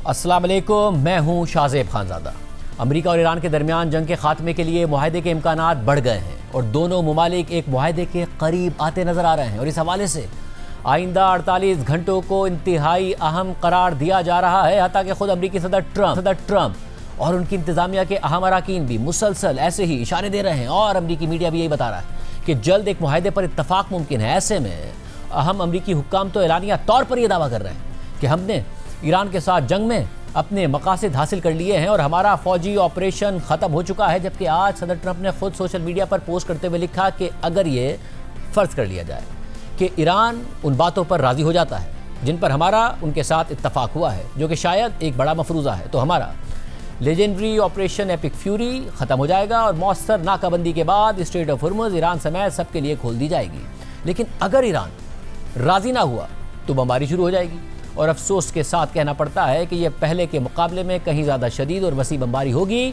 अस्सलाम वालेकुम, मैं हूं शाहजेब खानजादा। अमेरिका और ईरान के दरमियान जंग के खात्मे के लिए मुआहदे के इम्कानात बढ़ गए हैं और दोनों ममालिक एक मुआहदे के करीब आते नजर आ रहे हैं। और इस हवाले से आइंदा 48 घंटों को इंतहाई अहम करार दिया जा रहा है। हत्ता कि खुद अमरीकी सदर ट्रंप और उनकी इंतजामिया के अहम अराकीन भी मुसलसल ऐसे ही इशारे दे रहे हैं और अमरीकी मीडिया भी यही बता रहा है कि जल्द एक मुआहदे पर इत्तफाक मुमकिन है। ऐसे में अहम अमरीकी हुक्काम तो एलानिया तौर पर यह दावा कर रहे हैं कि हमने ईरान के साथ जंग में अपने मकासद हासिल कर लिए हैं और हमारा फौजी ऑपरेशन ख़त्म हो चुका है। जबकि आज सदर ट्रंप ने खुद सोशल मीडिया पर पोस्ट करते हुए लिखा कि अगर ये फ़र्ज़ कर लिया जाए कि ईरान उन बातों पर राज़ी हो जाता है जिन पर हमारा उनके साथ इत्तफाक हुआ है, जो कि शायद एक बड़ा मफरूज़ा है, तो हमारा लेजेंडरी ऑपरेशन एपिक फ्यूरी ख़त्म हो जाएगा और मौसर नाकाबंदी के बाद स्ट्रेट ऑफ हुर्मुज़ ईरान समेत सबके लिए खोल दी जाएगी। लेकिन अगर ईरान राज़ी ना हुआ तो बमबारी शुरू हो जाएगी और अफसोस के साथ कहना पड़ता है कि यह पहले के मुकाबले में कहीं ज़्यादा शदीद और वसी बमबारी होगी।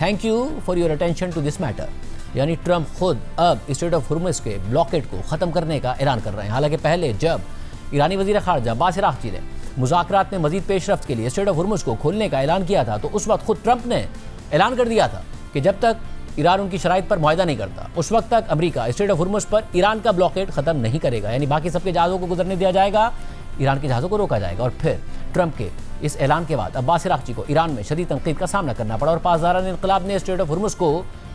Thank you for your attention to this matter. यानी ट्रंप खुद अब स्ट्रेट ऑफ हुर्मुज़ के ब्लॉकेट को ख़त्म करने का ऐलान कर रहे हैं। हालांकि पहले जब ईरानी वज़ीर ख़ारजा अब्बास अराग़ची ने मुज़ाकरात में मज़ीद पेशरफ्त के लिए स्ट्रेट ऑफ हुर्मुज़ को खोलने का ऐलान किया था, तो उस वक्त खुद ट्रंप ने ऐलान कर दिया था कि जब तक ईरान उनकी शराइत पर मुआहदा नहीं करता उस वक्त तक अमरीका स्ट्रेट ऑफ हुर्मुज़ पर ईरान का ब्लॉकेट ख़त्म नहीं करेगा। यानी बाकी सबके जहाज़ों को गुजरने दिया जाएगा, ईरान के जहाज़ों को रोका जाएगा। और फिर ट्रंप के इस ऐलान के बाद अब्बास अराग़ची को ईरान में शदीद तनकीद का सामना करना पड़ा और पासदारान इन्क़िलाब ने स्ट्रेट ऑफ हुर्मुज़ को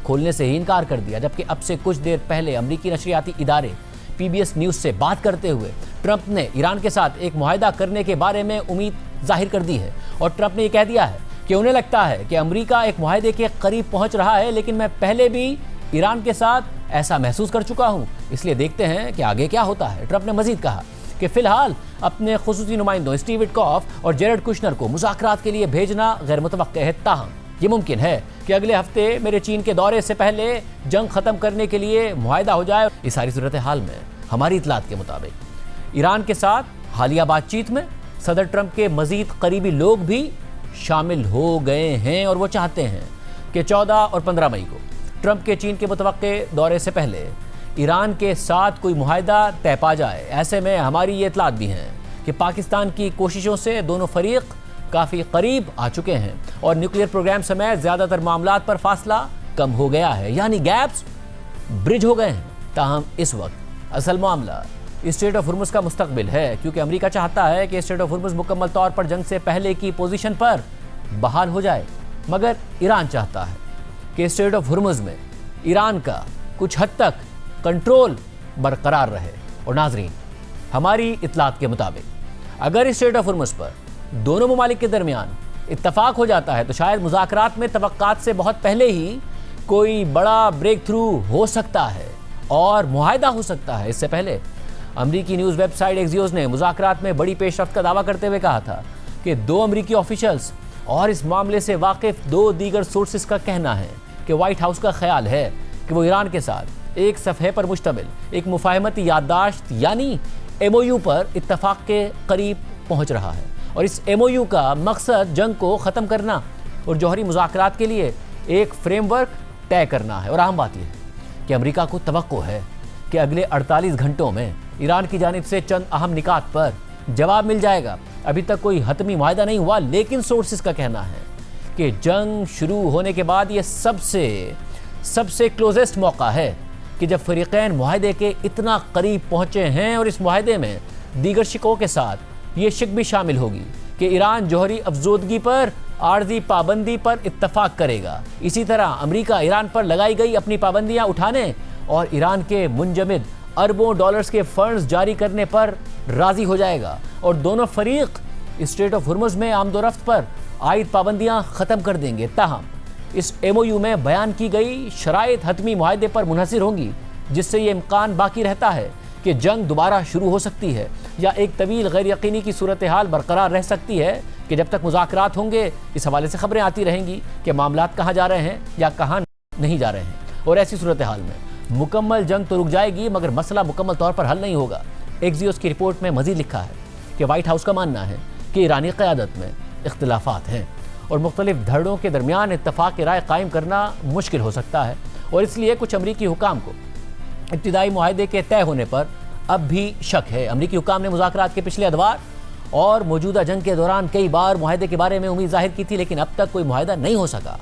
खोलने से ही इनकार कर दिया। जबकि अब से कुछ देर पहले अमरीकी नशरियाती इदारे PBS न्यूज़ से बात करते हुए ट्रंप ने ईरान के साथ एक मुआहदा करने के बारे में उम्मीद जाहिर कर दी है और ट्रंप ने यह कह दिया है कि उन्हें लगता है कि अमरीका एक मुआहदे के करीब पहुंच रहा है, लेकिन मैं पहले भी ईरान के साथ ऐसा महसूस कर चुका हूं, इसलिए देखते हैं कि आगे क्या होता है। ट्रंप ने मजीद कहा कि फिलहाल अपने खुसूसी नुमाइंदों स्टीव विटकॉफ और जेरेड कुशनर को मुज़ाकरात के लिए भेजना गैर मुतवक्किअ है। ताहम ये मुमकिन है कि अगले हफ्ते मेरे चीन के दौरे से पहले जंग ख़त्म करने के लिए मुआहदा हो जाए। इस सारी सूरत हाल में हमारी इतलात के मुताबिक ईरान के साथ हालिया बातचीत में सदर ट्रंप के मजीद करीबी लोग भी शामिल हो गए हैं और वो चाहते हैं कि 14 और 15 मई को ट्रंप के चीन के मुतवक्के दौरे से पहले ईरान के साथ कोई मुआहदा तय पा जाए। ऐसे में हमारी ये इतलात भी हैं कि पाकिस्तान की कोशिशों से दोनों फरीक काफ़ी करीब आ चुके हैं और न्यूक्लियर प्रोग्राम समेत ज़्यादातर मामलात पर फासला कम हो गया है, यानी गैप्स ब्रिज हो गए हैं। ताहम इस वक्त असल मामला स्ट्रेट ऑफ हुर्मुज़ का मुस्तकबिल है, क्योंकि अमेरिका चाहता है कि स्ट्रेट ऑफ हुर्मुज़ मुकम्मल तौर पर जंग से पहले की पोजीशन पर बहाल हो जाए, मगर ईरान चाहता है कि स्ट्रेट ऑफ हुर्मुज़ में ईरान का कुछ हद तक कंट्रोल बरकरार रहे। और नाजरीन, हमारी इतलात के मुताबिक अगर स्ट्रेट ऑफ हुर्मुज़ पर दोनों ममालिक के दरमियान इत्तफाक हो जाता है तो शायद मुज़ाकरात में तवक्कात से बहुत पहले ही कोई बड़ा ब्रेक थ्रू हो सकता है और मुआहदा हो सकता है। इससे पहले अमरीकी न्यूज़ वेबसाइट एक्सियोस ने मुज़ाकरात में बड़ी पेशरफ्त का दावा करते हुए कहा था कि 2 अमरीकी ऑफिशियल्स और इस मामले से वाकिफ 2 दीगर सोर्सेस का कहना है कि वाइट हाउस का ख्याल है कि वो ईरान के साथ एक सफ़हे पर मुश्तमिल एक मुफाहमती याददाश्त यानी MOU पर इत्तफाक के करीब पहुँच रहा है और इस MOU का मकसद जंग को ख़त्म करना और जौहरी मुज़ाकरात के लिए एक फ्रेमवर्क तय करना है। और अहम बात यह है कि अमेरिका को तवक्को है कि अगले 48 घंटों में ईरान की जानिब से चंद अहम निकात पर जवाब मिल जाएगा। अभी तक कोई हतमी मुआहदा नहीं हुआ, लेकिन सोर्सेस का कहना है कि जंग शुरू होने के बाद ये सबसे क्लोजेस्ट मौका है कि जब फरीक़ैन मुआहदे के इतना करीब पहुँचे हैं और इस मुआहदे में दीगर शिकों के साथ ये शिक भी शामिल होगी कि ईरान जौहरी अफजोदगी पर आर्जी पाबंदी पर इत्तफाक करेगा। इसी तरह अमेरिका ईरान पर लगाई गई अपनी पाबंदियां उठाने और ईरान के मुंजमद अरबों डॉलर्स के फंड्स जारी करने पर राजी हो जाएगा और दोनों फरीक स्ट्रेट ऑफ हुर्मुज़ में आमदोरफ्त पर आयद पाबंदियां ख़त्म कर देंगे। ताहम इस MOU में बयान की गई शराइत हतमी मुआहदे पर मुनहसर होंगी, जिससे ये इम्कान बाकी रहता है कि जंग दोबारा शुरू हो सकती है या एक तवील गैर यकीनी की सूरत हाल बरकरार रह सकती है कि जब तक मुज़ाकरात होंगे इस हवाले से खबरें आती रहेंगी कि मामलात कहाँ जा रहे हैं या कहाँ नहीं जा रहे हैं। और ऐसी सूरत हाल में मुकम्मल जंग तो रुक जाएगी, मगर मसला मुकम्मल तौर पर हल नहीं होगा। एक्सियोस की रिपोर्ट में मज़ीद लिखा है कि वाइट हाउस का मानना है कि ईरानी क़यादत में इख्तिलाफात हैं और मुख्तलिफ धड़ों के दरमियान इत्तफाक की राय कायम करना मुश्किल हो सकता है और इसलिए कुछ अमरीकी हुकाम को इब्तिदाई मुआहदे के तय होने पर अब भी शक है। अमरीकी हुकाम ने मुज़ाकरात के पिछले अदवार और मौजूदा जंग के दौरान कई बार मुआहदे के बारे में उम्मीद जाहिर की थी, लेकिन अब तक कोई मुआहदा नहीं हो सका।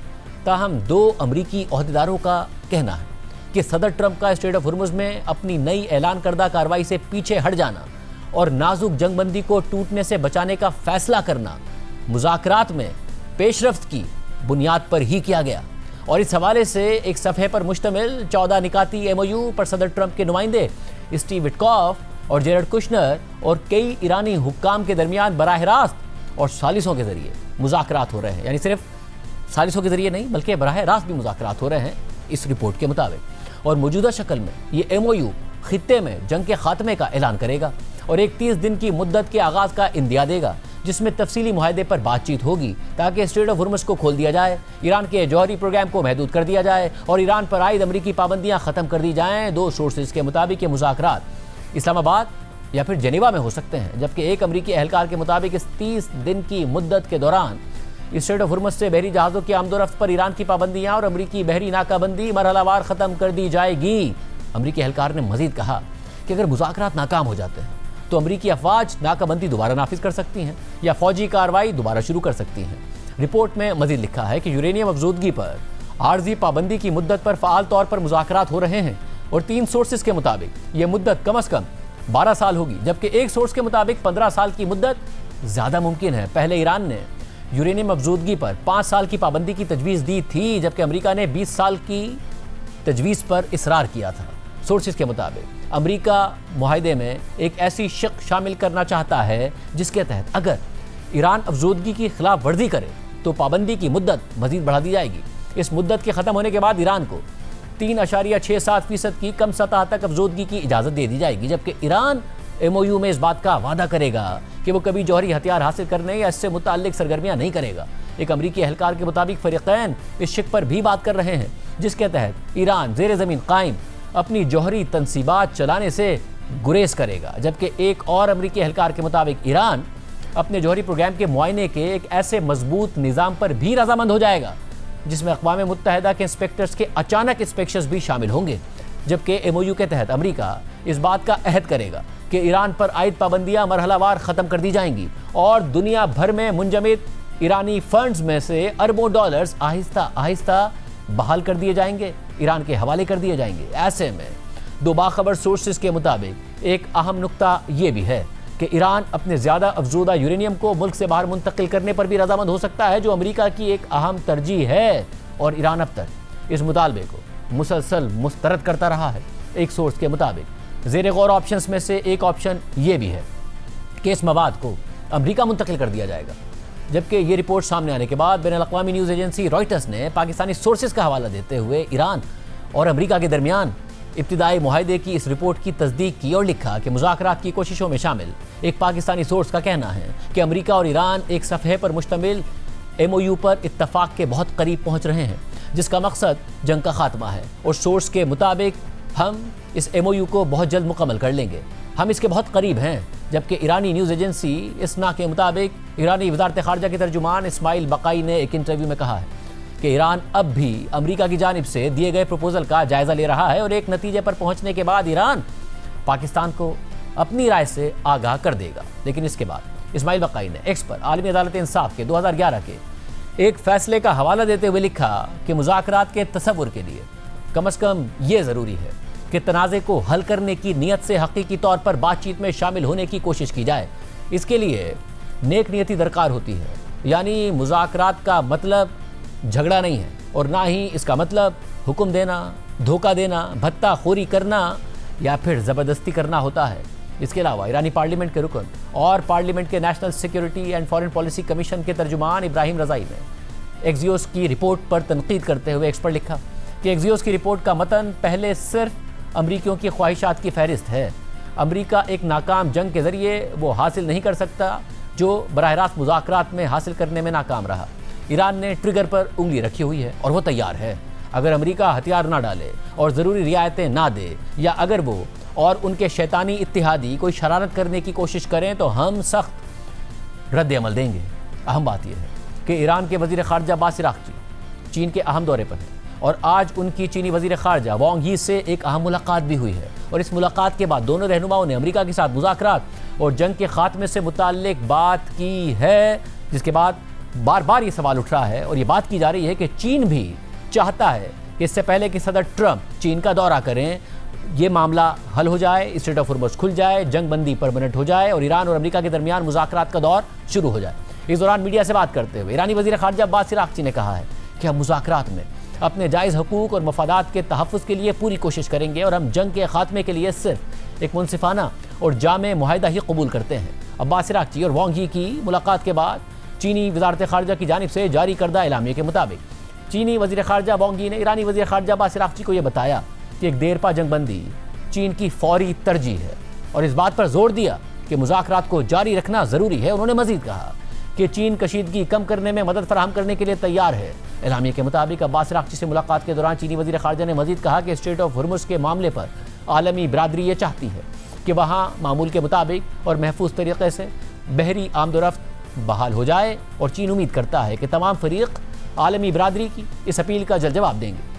ताहम 2 अमरीकी ओहदेदारों का कहना है कि सदर ट्रंप का स्ट्रेट ऑफ हुर्मुज़ में अपनी नई ऐलान करदा कार्रवाई से पीछे हट जाना और नाजुक जंगबंदी को टूटने से बचाने का फैसला करना मुज़ाकरात में पेशरफ्त की बुनियाद पर ही किया गया। और इस हवाले से एक सफ़े पर मुश्तमिल 14 निकाती MOU पर सदर ट्रंप के नुमाइंदे स्टीव विटकॉफ और जेरड कुशनर और कई ईरानी हुक्काम के दरमियान बराह रास्त और सालिसों के जरिए मुज़ाकरात हो रहे हैं। यानी सिर्फ सालिसों के जरिए नहीं बल्कि बराह रास्त भी मुज़ाकरात हो रहे हैं इस रिपोर्ट के मुताबिक। और मौजूदा शक्ल में ये MOU खित्ते में जंग के खात्मे का ऐलान करेगा और एक 30 दिन की मुद्दत के आगाज़ का इंदिया देगा, जिसमें तफसीली मुआहदे पर बातचीत होगी ताकि स्ट्रेट ऑफ हुर्मुज़ को खोल दिया जाए, ईरान के जौहरी प्रोग्राम को महदूद कर दिया जाए और ईरान पर आयद अमरीकी पाबंदियाँ ख़त्म कर दी जाएँ। 2 सोर्सेज के मुताबिक ये मुज़ाकरात इस्लामाबाद या फिर जेनेवा में हो सकते हैं, जबकि एक अमरीकी एहलकार के मुताबिक इस 30 दिन की मुद्दत के दौरान स्ट्रेट ऑफ हुर्मुज़ से बहरी जहाज़ों की आमदोरफ्त पर ईरान की पाबंदियाँ और अमरीकी बहरी नाकाबंदी मरहलावार ख़त्म कर दी जाएगी। अमरीकी एहलकार ने मजीद कहा कि अगर मुज़ाकरात नाकाम हो जाते हैं तो अमरीकी अफवाज नाकाबंदी दोबारा नाफिज कर सकती हैं या फौजी कार्रवाई दोबारा शुरू कर सकती हैं। रिपोर्ट में मजीद लिखा है कि यूरेनियम अफजूदगी पर आर्जी पाबंदी की मुद्दत पर फ़ाल तौर पर मुज़ाकरात हो रहे हैं और 3 सोर्सेज के मुताबिक ये मुद्दत कम अज़ कम 12 साल होगी, जबकि एक सोर्स के मुताबिक 15 साल की मुद्दत ज़्यादा मुमकिन है। पहले ईरान ने यूरेनियम अफजूदगी पर 5 साल की पाबंदी की तजवीज़ दी थी, जबकि अमरीका ने 20 साल की तजवीज़ पर इसरार किया था। सोर्सेज के मुताबिक अमरीका मुआहदे में एक ऐसी शक शामिल करना चाहता है जिसके तहत अगर ईरान अफजूदगी की खिलाफ वर्जी करे तो पाबंदी की मुद्दत मजीद बढ़ा दी जाएगी। इस मुद्दत के ख़त्म होने के बाद ईरान को 3.67% की कम सतह तक अफजूदगी की इजाज़त दे दी जाएगी, जबकि ईरान MOU में इस बात का वादा करेगा कि वो कभी जौहरी हथियार हासिल करने या इससे मुताल्लिक सरगर्मियाँ नहीं करेगा। एक अमरीकी एहलकार के मुताबिक फ़रीक़ैन इस शिक पर भी बात कर रहे हैं जिसके तहत ईरान ज़ेर ज़मीन कायम अपनी जौहरी तनसीबात चलाने से गुरेज करेगा, जबकि एक और अमरीकी एहलकार के मुताबिक ईरान अपने जौहरी प्रोग्राम के मुआयने के एक ऐसे मजबूत निज़ाम पर भी रजामंद हो जाएगा जिसमें अक़वाम मुत्तहिदा के इंस्पेक्टर्स के अचानक इंस्पेक्शंस भी शामिल होंगे, जबकि MOU के तहत अमरीका इस बात का अहद करेगा कि ईरान पर आयद पाबंदियाँ मरहलावार ख़त्म कर दी जाएंगी और दुनिया भर में मुंजमद ईरानी फंड्स में से अरबों डॉलर्स आहिस्ता आहिस्ता बहाल कर दिए जाएंगे, ईरान के हवाले कर दिए जाएंगे। ऐसे में 2 बाखबर सोर्सेज के मुताबिक एक अहम नुक्ता ये भी है कि ईरान अपने ज़्यादा अफजूदा यूरेनियम को मुल्क से बाहर मुंतकिल करने पर भी रजामंद हो सकता है, जो अमरीका की एक अहम तरजीह है और ईरान अब तक इस मुतालबे को मुसलसल मुस्तरद करता रहा है। एक सोर्स के मुताबिक ज़ेर गौर ऑप्शंस में से एक ऑप्शन ये भी है कि इस मवाद को अमरीका मुंतकिल कर दिया जाएगा, जबकि ये रिपोर्ट सामने आने के बाद बैनुल-अक़वामी न्यूज़ एजेंसी रॉयटर्स ने पाकिस्तानी सोर्सेज का हवाला देते हुए ईरान और अमरीका के दरमियान इब्तिदाई मुआहदे की इस रिपोर्ट की तस्दीक की और लिखा कि मुज़ाकरात की कोशिशों में शामिल एक पाकिस्तानी सोर्स का कहना है कि अमरीका और ईरान एक सफ़हे पर मुश्तमिल MOU पर इत्तफाक के बहुत करीब पहुँच रहे हैं, जिसका मकसद जंग का खात्मा है। और सोर्स के मुताबिक हम इस MOU को बहुत जल्द मुकम्मल कर लेंगे, हम इसके बहुत करीब हैं। जबकि ईरानी न्यूज़ एजेंसी इसना के मुताबिक ईरानी वज़ारत ख़ारजा के तर्जुमान इस्माइल बक़ाई ने एक इंटरव्यू में कहा है कि ईरान अब भी अमरीका की जानिब से दिए गए प्रपोजल का जायज़ा ले रहा है और एक नतीजे पर पहुंचने के बाद ईरान पाकिस्तान को अपनी राय से आगाह कर देगा। लेकिन इसके बाद इस्माइल बक़ाई ने एक्स पर आलमी अदालत इंसाफ के 2011 के एक फ़ैसले का हवाला देते हुए लिखा कि मुज़ाकरात के तसव्वुर के लिए कम अज़ कम ये ज़रूरी है कि तनाज़े को हल करने की नीयत से हकीकी तौर पर बातचीत में शामिल होने की कोशिश की जाए। इसके लिए नेक नियति दरकार होती है, यानी मुज़ाकरात का मतलब झगड़ा नहीं है और ना ही इसका मतलब हुक्म देना, धोखा देना, भत्ताखोरी करना या फिर ज़बरदस्ती करना होता है। इसके अलावा ईरानी पार्लियामेंट के रुकन और पार्लियामेंट के national security and foreign policy commission के तर्जुमान इब्राहिम रज़ाई ने एक्सियोस की रिपोर्ट पर तनकीद करते हुए एक्स पर लिखा कि एक्सियोस की रिपोर्ट का मतन पहले सिर्फ अमरीकियों की ख्वाहिशात की फहरिस्त है। अमरीका एक नाकाम जंग के ज़रिए वो हासिल नहीं कर सकता जो बराह रास्त मुज़ाकरात में हासिल करने में नाकाम रहा। ईरान ने ट्रिगर पर उंगली रखी हुई है और वो तैयार है। अगर अमरीका हथियार ना डाले और ज़रूरी रियायतें ना दे, या अगर वो और उनके शैतानी इत्तिहादी कोई शरारत करने की कोशिश करें तो हम सख्त रद्द अमल देंगे। अहम बात यह है कि ईरान के वज़ीर ख़ारजा अब्बास अराग़ची चीन के अहम दौरे पर हैं और आज उनकी चीनी वज़ीर ख़ारजा वांग यी से एक अहम मुलाकात भी हुई है और इस मुलाकात के बाद दोनों रहनुमाओं ने अमेरिका के साथ मुज़ाकरात और जंग के खात्मे से मुताल्लिक बात की है, जिसके बाद बार बार ये सवाल उठ रहा है और ये बात की जा रही है कि चीन भी चाहता है कि इससे पहले कि सदर ट्रंप चीन का दौरा करें, ये मामला हल हो जाए, स्ट्रेट ऑफ हॉर्मुज़ खुल जाए, जंग बंदी परमानेंट हो जाए और ईरान और अमेरिका के दरमियान मुज़ाकरात का दौर शुरू हो जाए। इस दौरान मीडिया से बात करते हुए ईरानी वज़ीर ख़ारजा अब्बास अराग़ची ने कहा है कि हम मुज़ाकरात में अपने जायज़ हकूक़ और मफादात के तहफ़्फ़ुज़ के लिए पूरी कोशिश करेंगे और हम जंग के ख़ात्मे के लिए सिर्फ एक मुनसिफ़ाना और जामे मुआहिदा ही कबूल करते हैं। अब्बास अराग़ची और वांग यी की मुलाकात के बाद चीनी वज़ारत ख़ारजा की जानिब से जारी करदा एलामिया के मुताबिक चीनी वज़ीर ख़ारजा वांग यी ने ईरानी वज़ीर ख़ारजा अब्बास अराग़ची को यह बताया कि एक देरपा जंग बंदी चीन की फौरी तरजीह है और इस बात पर जोर दिया कि मुज़ाकरात को जारी रखना ज़रूरी है। उन्होंने मज़ीद कहा कि चीन कशीदगी कम करने में मदद फराहम करने के लिए तैयार है। एलामिया के मुताबिक अब्बास अराग़ची से मुलाकात के दौरान चीनी वज़ीर ख़ारजा ने मज़ीद कहा कि स्ट्रेट ऑफ हॉर्मुज़ के मामले पर आलमी बरादरी ये चाहती है कि वहाँ मामूल के मुताबिक और महफूज तरीक़े से बहरी आमदोरफ्त बहाल हो जाए और चीन उम्मीद करता है कि तमाम फ़रीक़ आलमी बरादरी की इस अपील का जवाब देंगे।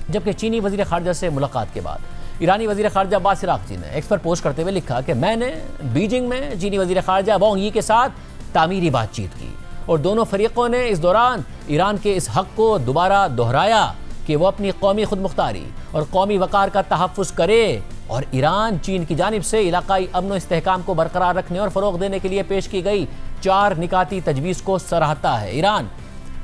जबकि चीनी वज़ीर ख़ारजा से मुलाकात के बाद ईरानी वज़ीर ख़ारजा अब्बास अराग़ची ने एक्स पर पोस्ट करते हुए लिखा कि मैंने बीजिंग में चीनी वज़ीर ख़ारजा वांग यी के साथ तामीरी बातचीत की और दोनों फरीक़ों ने इस दौरान ईरान के इस हक़ को दोबारा दोहराया कि वह अपनी कौमी खुदमुख्तारी और कौमी वक़ार का तहफ़्फ़ुज़ करे और ईरान चीन की जानिब से इलाकाई अमन व इस्तेहकाम को बरकरार रखने और फ़रोग़ देने के लिए पेश की गई 4 निकाती तजवीज़ को सराहता है। ईरान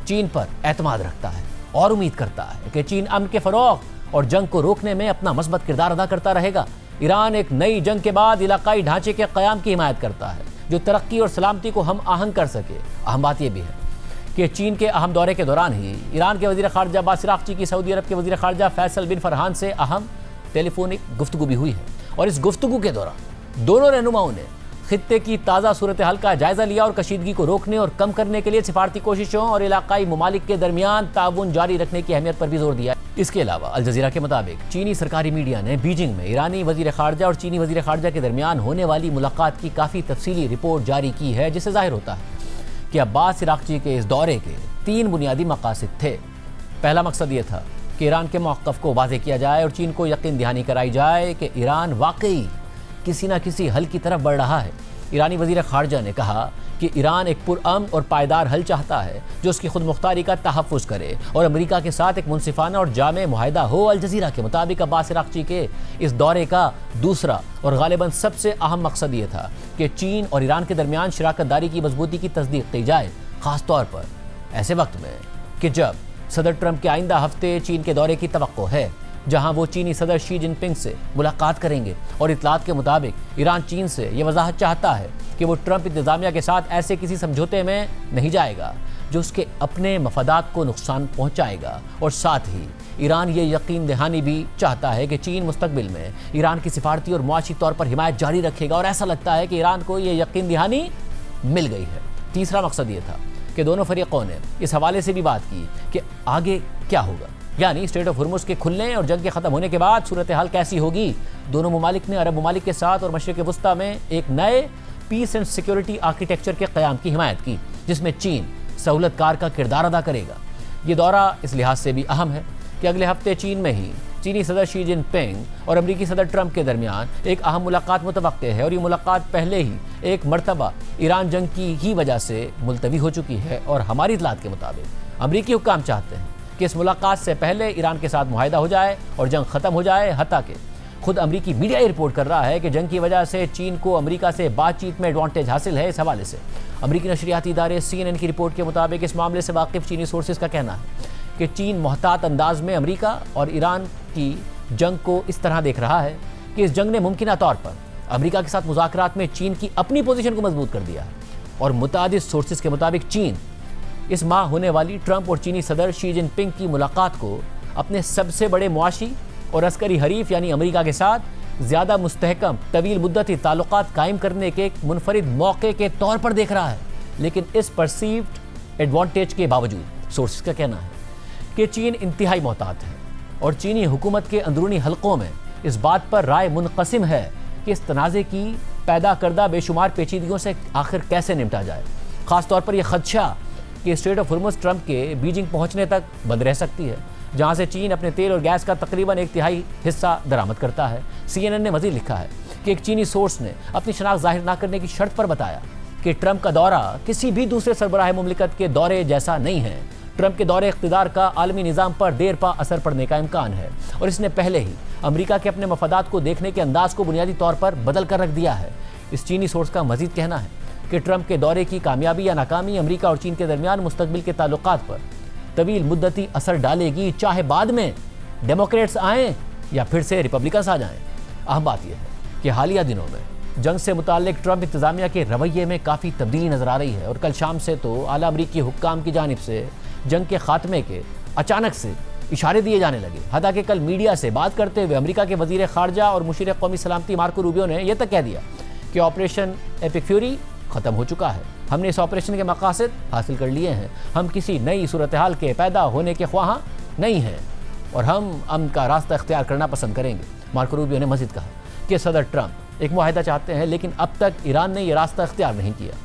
चीन पर एतमाद रखता है और उम्मीद करता है कि चीन अमन के फ़रोग़ और जंग को रोकने में अपना मस्बत किरदार अदा करता रहेगा। ईरान एक नई जंग के बाद इलाकाई ढांचे के क़याम की हिमायत करता है जो तरक्की और सलामती को हम आहंग कर सके। अहम बात यह भी है कि चीन के अहम दौरे के दौरान ही ईरान के वज़ीर ख़ारजा अब्बास अराग़ची की सऊदी अरब के वज़ीर ख़ारजा फैसल बिन फरहान से अहम टेलीफोनिक गुफ्तगू भी हुई है और इस गुफ्तगू के दौरान दोनों रहनुमाओं ने खित्ते की ताज़ा सूरत हाल का जायज़ा लिया और कशीदगी को रोकने और कम करने के लिए सिफारती कोशिशों और इलाकाई ममालिक के दरमियान ताउन जारी रखने की अहमियत पर भी जोर दिया। इसके अलावा अल जज़ीरा के मुताबिक चीनी सरकारी मीडिया ने बीजिंग में ईरानी वज़ीर ख़ारजा और चीनी वज़ीर ख़ारजा के दरमियान होने वाली मुलाकात की काफ़ी तफसीली रिपोर्ट जारी की है, जिससे ज़ाहिर होता है कि अब्बास अराग़ची के इस दौरे के 3 बुनियादी मकासद थे। पहला मकसद ये था कि ईरान के मौक़िफ़ को वाज़ेह किया जाए और चीन को यकीन दहानी कराई जाए कि ईरान वाकई किसी न किसी हल की तरफ बढ़ रहा है। ईरानी वज़ीर ख़ारजा ने कहा कि ईरान एक पुरअमन और पायदार हल चाहता है जो उसकी खुद मुख्तारी का तहफ़्फ़ुज़ करे और अमेरिका के साथ एक मुनसिफ़ाना और जामे मुआहिदा हो। अल जज़ीरा के मुताबिक अब्बास अराग़ची के इस दौरे का दूसरा और गालिबन सबसे अहम मकसद ये था कि चीन और ईरान के दरमियान शराकत दारी की मजबूती की तस्दीक की जाए, ख़ास तौर पर ऐसे वक्त में कि जब सदर ट्रंप के आइंदा हफ्ते चीन के दौरे की तवक्को है, जहां वो चीनी सदर शी जिनपिंग से मुलाकात करेंगे और इतलात के मुताबिक ईरान चीन से ये वजाहत चाहता है कि वो ट्रंप इंतज़ामिया के साथ ऐसे किसी समझौते में नहीं जाएगा जो उसके अपने मफादात को नुकसान पहुंचाएगा और साथ ही ईरान ये यकीन दहानी भी चाहता है कि चीन मुस्तकबिल में ईरान की सिफारती और मुआशी तौर पर हिमायत जारी रखेगा और ऐसा लगता है कि ईरान को ये यकीन दहानी मिल गई है। तीसरा मकसद ये था कि दोनों फरीक़ों ने इस हवाले से भी बात की कि आगे क्या होगा, यानी स्ट्रेट ऑफ हॉर्मुज़ के खुलने और जंग के ख़त्म होने के बाद सूरत हाल कैसी होगी। दोनों ममालिक ने अरब ममालिक के साथ और मशरिक़ वस्ता में एक नए पीस एंड सिक्योरिटी आर्किटेक्चर के क़याम की हिमायत की, जिसमें चीन सहूलतकार का किरदार अदा करेगा। ये दौरा इस लिहाज से भी अहम है कि अगले हफ्ते चीन में ही चीनी सदर शी जिनपिंग और अमरीकी सदर ट्रंप के दरमियान एक अहम मुलाकात मुतवक्के है और ये मुलाकात पहले ही एक मरतबा ईरान जंग की ही वजह से मुलतवी हो चुकी है और हमारी इतलात के मुताबिक अमरीकी हुक्काम चाहते हैं कि इस मुलाकात से पहले ईरान के साथ मुआहिदा हो जाए और जंग ख़त्म हो जाए। हत्ता कि खुद अमरीकी मीडिया ये रिपोर्ट कर रहा है कि जंग की वजह से चीन को अमरीका से बातचीत में एडवांटेज हासिल है। इस हवाले से अमरीकी नशरियाती इदारे CNN की रिपोर्ट के मुताबिक इस मामले से वाकिफ़ चीनी सोर्सेज का कहना है कि चीन मोहतात अंदाज में अमरीका और ईरान की जंग को इस तरह देख रहा है कि इस जंग ने मुमकिन तौर पर अमरीका के साथ मुज़ाकरात में चीन की अपनी पोजीशन को मजबूत कर दिया है और मुतादिद सोर्सेज के मुताबिक चीन इस माह होने वाली ट्रंप और चीनी सदर शी जिनपिंग की मुलाकात को अपने सबसे बड़े मुआशी और अस्करी हरीफ यानी अमरीका के साथ ज़्यादा मुस्तहकम तवील मुद्दती ताल्लुकात कायम करने के एक मुनफरिद मौके के तौर पर देख रहा है। लेकिन इस परसीव्ड एडवांटेज के बावजूद सोर्सेज का कहना है कि चीन इंतहाई मोहतात है और चीनी हुकूमत के अंदरूनी हलकों में इस बात पर राय मुनक़सिम है कि इस तनाज़े की पैदा करदा बेशुमार पेचीदगियों से आखिर कैसे निपटा जाए। ख़ास तौर पर यह खदशा कि स्ट्रेट ऑफ हुर्मुज़ ट्रंप के बीजिंग पहुंचने तक बंद रह सकती है, जहां से चीन अपने तेल और गैस का तकरीबन 1/3 हिस्सा दरामद करता है। CNN ने मजीद लिखा है कि एक चीनी सोर्स ने अपनी शनाख्त जाहिर न करने की शर्त पर बताया कि ट्रंप का दौरा किसी भी दूसरे सरबराह मुमलिकत के दौरे जैसा नहीं है। ट्रंप के दौरे इख्तिदार का आलमी निज़ाम पर देर पा असर पड़ने का इम्कान है और इसने पहले ही अमेरिका के अपने मफादात को देखने के अंदाज को बुनियादी तौर पर बदल कर रख दिया है। इस चीनी सोर्स का मजीद कहना है कि ट्रंप के दौरे की कामयाबी या नाकामी अमेरिका और चीन के दरमियान मुस्तकबिल के ताल्लुकात पर तवील मुद्दती असर डालेगी, चाहे बाद में डेमोक्रेट्स आएँ या फिर से रिपब्लिकन्स आ जाएँ। अहम बात यह है कि हालिया दिनों में जंग से मुताल्लिक ट्रंप इंतजामिया के रवैये में काफ़ी तब्दीली नजर आ रही है और कल शाम से तो आला अमरीकी हुक्काम की जानिब से जंग के खात्मे के अचानक से इशारे दिए जाने लगे। हालांकि कल मीडिया से बात करते हुए अमेरिका के वजीर खारजा और मुशीर कौमी सलामती मार्को रूबियो ने यह तक कह दिया कि ऑपरेशन एपिक फ्यूरी ख़त्म हो चुका है। हमने इस ऑपरेशन के मकासद हासिल कर लिए हैं। हम किसी नई सूरत हाल के पैदा होने के ख्वाहां नहीं हैं और हम अमन का रास्ता इख्तियार करना पसंद करेंगे। मार्को रूबियो ने मजीद कहा कि सदर ट्रंप एक मुआहिदा चाहते हैं, लेकिन अब तक ईरान ने यह रास्ता इख्तियार नहीं किया।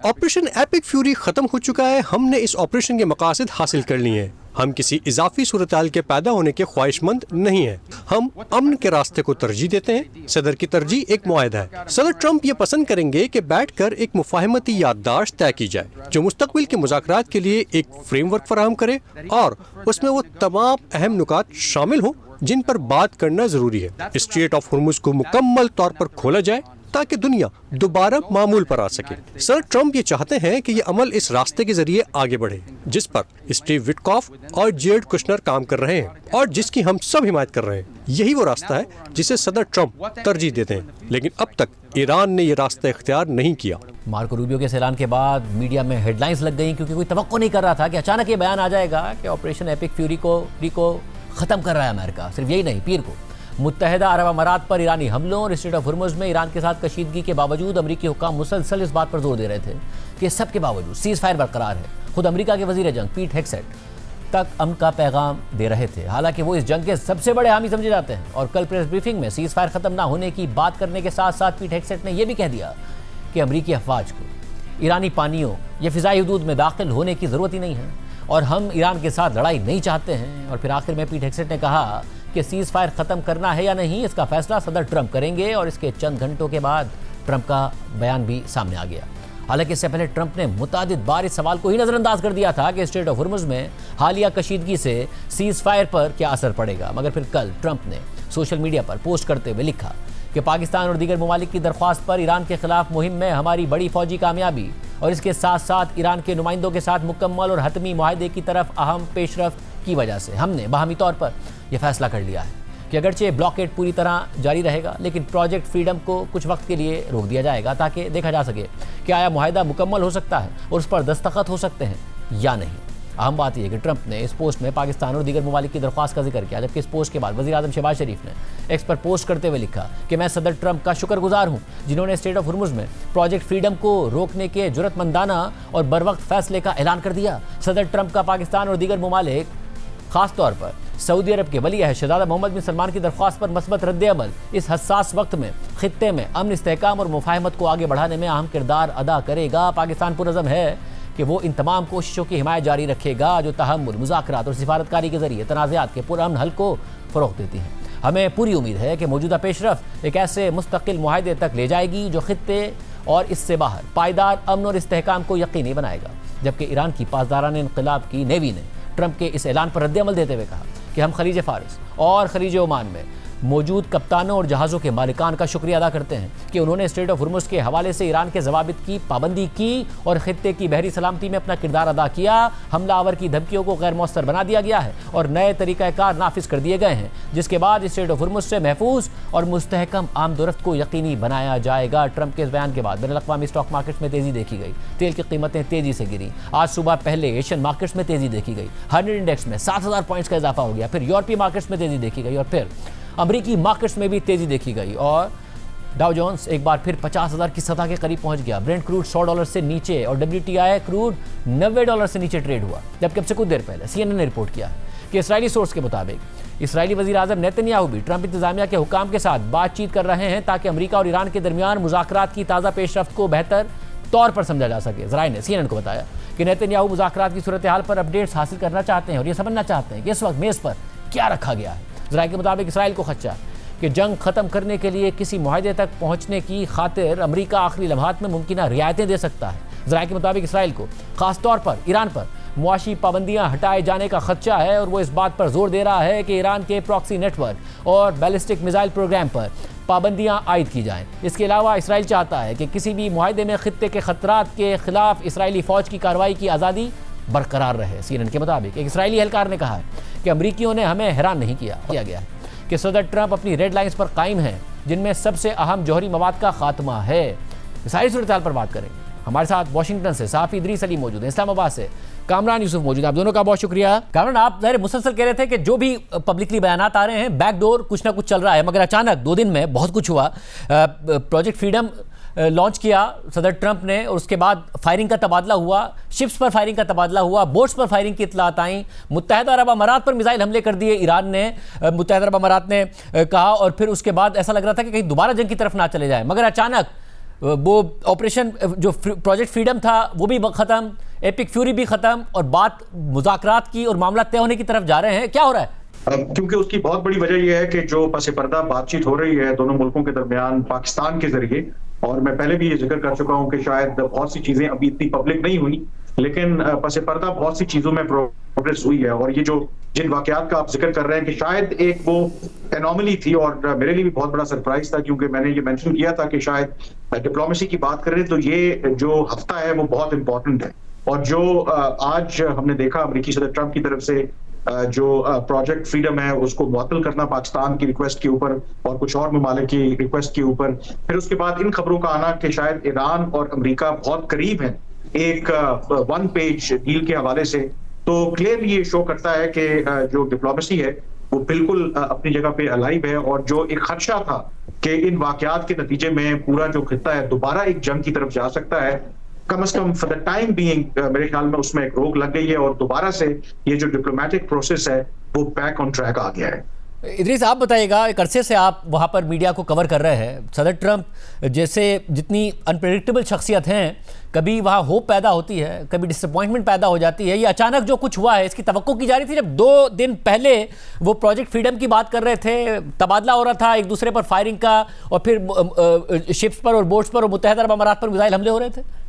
ऑपरेशन एपिक फ्यूरी खत्म हो चुका है। हमने इस ऑपरेशन के मकासद हासिल कर लिए हैं। हम किसी इजाफी सूरत-हाल के पैदा होने के ख्वाहिशमंद नहीं हैं। हम अमन के रास्ते को तरजीह देते हैं। सदर की तरजीह एक मुआहिदा है। सदर ट्रंप ये पसंद करेंगे कि बैठकर एक मुफाहमती याददाश्त तय की जाए जो मुस्तकबिल के मुज़ाकरात के लिए एक फ्रेमवर्क फराहम करे और उसमें वो तमाम अहम नुकात शामिल हों जिन पर बात करना जरूरी है। स्ट्रेट ऑफ हुर्मुज़ को मुकम्मल तौर पर खोला जाए ताकि दुनिया दोबारा मामूल पर आ सके। सर ट्रंप ये चाहते हैं कि ये अमल इस रास्ते के जरिए आगे बढ़े जिस पर स्टीव विटकॉफ और जेरेड कुशनर काम कर रहे हैं और जिसकी हम सब हिमायत कर रहे हैं। यही वो रास्ता है जिसे सदर ट्रंप तरजीह देते हैं, लेकिन अब तक ईरान ने ये रास्ता इख्तियार नहीं किया। मार्को रूबियो के ऐलान के बाद मीडिया में हेडलाइंस लग गई, क्योंकि कोई तवक्को नहीं कर रहा था कि अचानक ये बयान आ जाएगा कि ऑपरेशन एपिक फ्यूरी को ख़त्म कर रहा है अमेरिका। सिर्फ यही नहीं, पीर को मुत्तहिदा अरब अमारात पर ईरानी हमलों और स्ट्रेट ऑफ हुर्मुज़ में ईरान के साथ कशीदगी के बावजूद अमरीकी हुक्काम मुसलसल इस बात पर जोर दे रहे थे कि सबके बावजूद सीज़ फायर बरकरार है। खुद अमरीका के वजीर जंग पीट हेगसेट तक अमन का पैगाम दे रहे थे। हालांकि वो इस जंग के सबसे बड़े हामी समझे जाते हैं और कल प्रेस ब्रीफिंग में सीज़ फायर ख़त्म ना होने की बात करने के साथ साथ पीट हेगसेट ने यह भी कह दिया कि अमरीकी अफवाज को ईरानी पानियों या फ़िज़ाई हदूद में दाखिल होने की ज़रूरत ही नहीं है और हम ईरान के साथ लड़ाई नहीं चाहते हैं। और फिर आखिर में पीट हेगसेट ने कहा कि सीज़ फायर ख़त्म करना है या नहीं, इसका फैसला सदर ट्रंप करेंगे और इसके चंद घंटों के बाद ट्रंप का बयान भी सामने आ गया। हालांकि इससे पहले ट्रंप ने मुतादिद बार इस सवाल को ही नज़रअंदाज कर दिया था कि स्ट्रेट ऑफ हुर्मुज़ में हालिया कशीदगी से सीज़ फायर पर क्या असर पड़ेगा। मगर फिर कल ट्रंप ने सोशल मीडिया पर पोस्ट करते हुए लिखा कि पाकिस्तान और दीगर ममालिक की दरख्वास्त पर ईरान के खिलाफ मुहिम में हमारी बड़ी फौजी कामयाबी और इसके साथ साथ ईरान के नुमाइंदों के साथ मुकम्मल और हतमी मुआहदे की तरफ अहम पेशरफ्त की वजह से हमने बाहमी तौर पर यह फैसला कर लिया है कि अगरचे ब्लॉकेड पूरी तरह जारी रहेगा, लेकिन प्रोजेक्ट फ्रीडम को कुछ वक्त के लिए रोक दिया जाएगा ताकि देखा जा सके कि आया मुआहदा मुकम्मल हो सकता है और उस पर दस्तखत हो सकते हैं या नहीं। अहम बात यह है कि ट्रंप ने इस पोस्ट में पाकिस्तान और दीगर ममालिक की दरख्वास्त का जिक्र किया, जबकि इस पोस्ट के बाद वज़ीर आज़म शहबाज शरीफ ने एक्स पर पोस्ट करते हुए लिखा कि मैं सदर ट्रंप का शुक्रगुजार हूँ जिन्होंने स्ट्रेट ऑफ हुर्मुज़ में प्रोजेक्ट फ्रीडम को रोकने के जुर्रतमंदाना और बरवक्त फैसले का ऐलान कर दिया। सदर ट्रंप का पाकिस्तान और दीगर ममालिक खास तौर पर सऊदी अरब के वली अहद शहज़ादा मोहम्मद बिन सलमान की दरख्वास्त पर मस्बत रद्द-ए-अमल इस हसास वक्त में खित्ते में अमन, इस्तेहकाम और मुफाहमत को आगे बढ़ाने में अहम किरदार अदा करेगा। पाकिस्तान पुरअज़्म है कि वो इन तमाम कोशिशों की हिमायत जारी रखेगा जो तहम्मुल, मुज़ाकरात और सिफारतकारी के जरिए तनाज़ात के पुरअमन हल को फ़रोग़ देती हैं। हमें पूरी उम्मीद है कि मौजूदा पेशरफ्त एक ऐसे मुस्तकिल मुआहदे तक ले जाएगी जो खित्ते और इससे बाहर पायदार अमन और इस्तेहकाम को यकीनी बनाएगा। जबकि ईरान की पासदारान इनक़िलाब की नेवी ने ट्रंप के इस ऐलान पर रद्द-ए-अमल देते हुए कहा कि हम खलीज फ़ारिस और खलीज ओमान में मौजूद कप्तानों और जहाज़ों के मालिकान का शुक्रिया अदा करते हैं कि उन्होंने स्ट्रेट ऑफ हुर्मुज़ के हवाले से ईरान के ज़वाबित की पाबंदी की और खित्ते की बहरी सलामती में अपना किरदार अदा किया। हमलावर की धमकियों को गैर मौसर बना दिया गया है और नए तरीक़ाकार नाफिज कर दिए गए हैं, जिसके बाद स्ट्रेट ऑफ हुर्मुज़ से महफूज और मुस्तहकम आमदोरफ्त को यकीनी बनाया जाएगा। ट्रंप के इस बयान के बाद बैनुल-अक़वामी स्टॉक मार्केट्स में तेज़ी देखी गई, तेल की कीमतें तेज़ी से गिरी। आज सुबह पहले एशियन मार्केट्स में तेज़ी देखी गई, 100 इंडेक्स में 7000 पॉइंट्स का इजाफा हो गया। फिर यूरोपीय मार्केट्स में तेज़ी देखी गई और फिर अमरीकी मार्केट्स में भी तेज़ी देखी गई और डाउ जोन्स एक बार फिर 50,000 की सतह के करीब पहुंच गया। ब्रेंट क्रूड $100 से नीचे और WTI क्रूड $90 से नीचे ट्रेड हुआ। जबकि अब से कुछ देर पहले CNN ने रिपोर्ट किया कि इसराइली सोर्स के मुताबिक इसराइली वज़ीर आज़म नेतन्याहू भी ट्रंप इंतजामिया के हुकाम के साथ बातचीत कर रहे हैं ताकि अमरीका और ईरान के दरमियान मुज़ाकरात की ताज़ा पेशरफ्त को बेहतर तौर पर समझा जा सके। ज़राए ने CNN को बताया कि नेतन्याहू मुज़ाकरात की सूरत हाल पर अपडेट्स हासिल करना चाहते हैं और ये समझना चाहते हैं कि इस वक्त मेज़ पर क्या रखा गया है। ज़राए के मुताबिक इसराइल को खदशा कि जंग ख़त्म करने के लिए किसी मुआहदे तक पहुँचने की खातिर अमरीका आखिरी लम्हात में मुमकिन रियायतें दे सकता है। ज़राए के मुताबिक इसराइल को ख़ास तौर पर ईरान पर मुआशी पाबंदियां हटाए जाने का खदशा है और वो इस बात पर जोर दे रहा है कि ईरान के प्रॉक्सी नेटवर्क और बैलिस्टिक मिसाइल प्रोग्राम पर पाबंदियां आयद की जाएं। इसके अलावा इसराइल चाहता है कि किसी भी मुआहदे में खित्ते के खतरात के खिलाफ इसराइली फ़ौज की कार्रवाई की आज़ादी बरकरार रहे। CNN के मुताबिक एक इसराइली एहलकार ने कहा है कि अमरीकियों ने हमें हैरान नहीं किया गया है कि सदर ट्रंप अपनी रेड लाइन्स पर कायम हैं, जिनमें सबसे अहम जौहरी मवाद का खात्मा है। सारी सूरत हाल पर बात करेंगे। हमारे साथ वाशिंगटन से साफ़ी इदरीस अली मौजूद है, इस्लामाबाद से कामरान यूसुफ मौजूद है। आप दोनों का बहुत शुक्रिया। कामरान, आप ज़ाहिर मुसलसल कह रहे थे कि जो भी पब्लिकली बयानात आ रहे हैं बैकडोर कुछ ना कुछ चल रहा है, मगर अचानक 2 दिन में बहुत कुछ हुआ। प्रोजेक्ट फ्रीडम लॉन्च किया सदर ट्रंप ने और उसके बाद फायरिंग का तबादला हुआ, शिप्स पर फायरिंग का तबादला हुआ, बोट्स पर फायरिंग की इत्तलात आई, मुत्तहिदा अरब अमारात पर मिसाइल हमले कर दिए ईरान ने, मुत्तहिदा अरब अमारात ने कहा, और फिर उसके बाद ऐसा लग रहा था कि कहीं दोबारा जंग की तरफ ना चले जाए, मगर अचानक वो ऑपरेशन जो प्रोजेक्ट फ्रीडम था वो भी ख़त्म, एपिक फ्यूरी भी ख़त्म और बात मुज़ाकरात की और मामला तय होने की तरफ जा रहे हैं। क्या हो रहा है? क्योंकि उसकी बहुत बड़ी वजह यह है कि जो पसे पर्दा बातचीत हो रही है दोनों मुल्कों के दरमियान पाकिस्तान के जरिए, और मैं पहले भी ये जिक्र कर चुका हूं कि शायद बहुत सी चीजें अभी इतनी पब्लिक नहीं हुई, लेकिन पसे पर्दा बहुत सी चीजों में प्रोग्रेस हुई है। और ये जो जिन वाकयात का आप जिक्र कर रहे हैं कि शायद एक वो एनोमली थी, और मेरे लिए भी बहुत बड़ा सरप्राइज था, क्योंकि मैंने ये मेंशन किया था कि शायद डिप्लोमेसी की बात करें तो ये जो हफ्ता है वो बहुत इंपॉर्टेंट है। और जो आज हमने देखा अमेरिकी सदर ट्रंप की तरफ से जो प्रोजेक्ट फ्रीडम है उसको मुअत्तल करना पाकिस्तान की रिक्वेस्ट के ऊपर और कुछ और ममालिक की रिक्वेस्ट के ऊपर, फिर उसके बाद इन खबरों का आना कि शायद ईरान और अमेरिका बहुत करीब हैं एक 1 पेज डील के हवाले से, तो क्लियरली ये शो करता है कि जो डिप्लोमेसी है वो बिल्कुल अपनी जगह पे अलाइव है। और जो एक खदशा था कि इन वाकयात के नतीजे में पूरा जो खित्ता है दोबारा एक जंग की तरफ जा सकता है, कम से come for the time being मेरे ख्याल में उसमें एक रोक लग गई है और दोबारा से ये जो डिप्लोमेटिक प्रोसेस है वो बैक ऑन ट्रैक आ गया है। इदरीस, आप बताइएगा, एक अरसे से आप वहाँ पर मीडिया को कवर कर रहे हैं, सदर ट्रंप जैसे जितनी अनप्रेडिक्टेबल शख्सियत हैं, कभी वहाँ होप पैदा होती है, कभी डिसअपॉइंटमेंट पैदा हो जाती है। ये अचानक जो कुछ हुआ है इसकी तवक्को की जा रही थी। जब 2 दिन पहले वो प्रोजेक्ट फ्रीडम की बात कर रहे थे, तबादला हो रहा था एक दूसरे पर फायरिंग का, और फिर शिप्स पर और बोट्स पर और मुत्तहिदा अरब अमारात पर मिसाइल हमले हो रहे थे।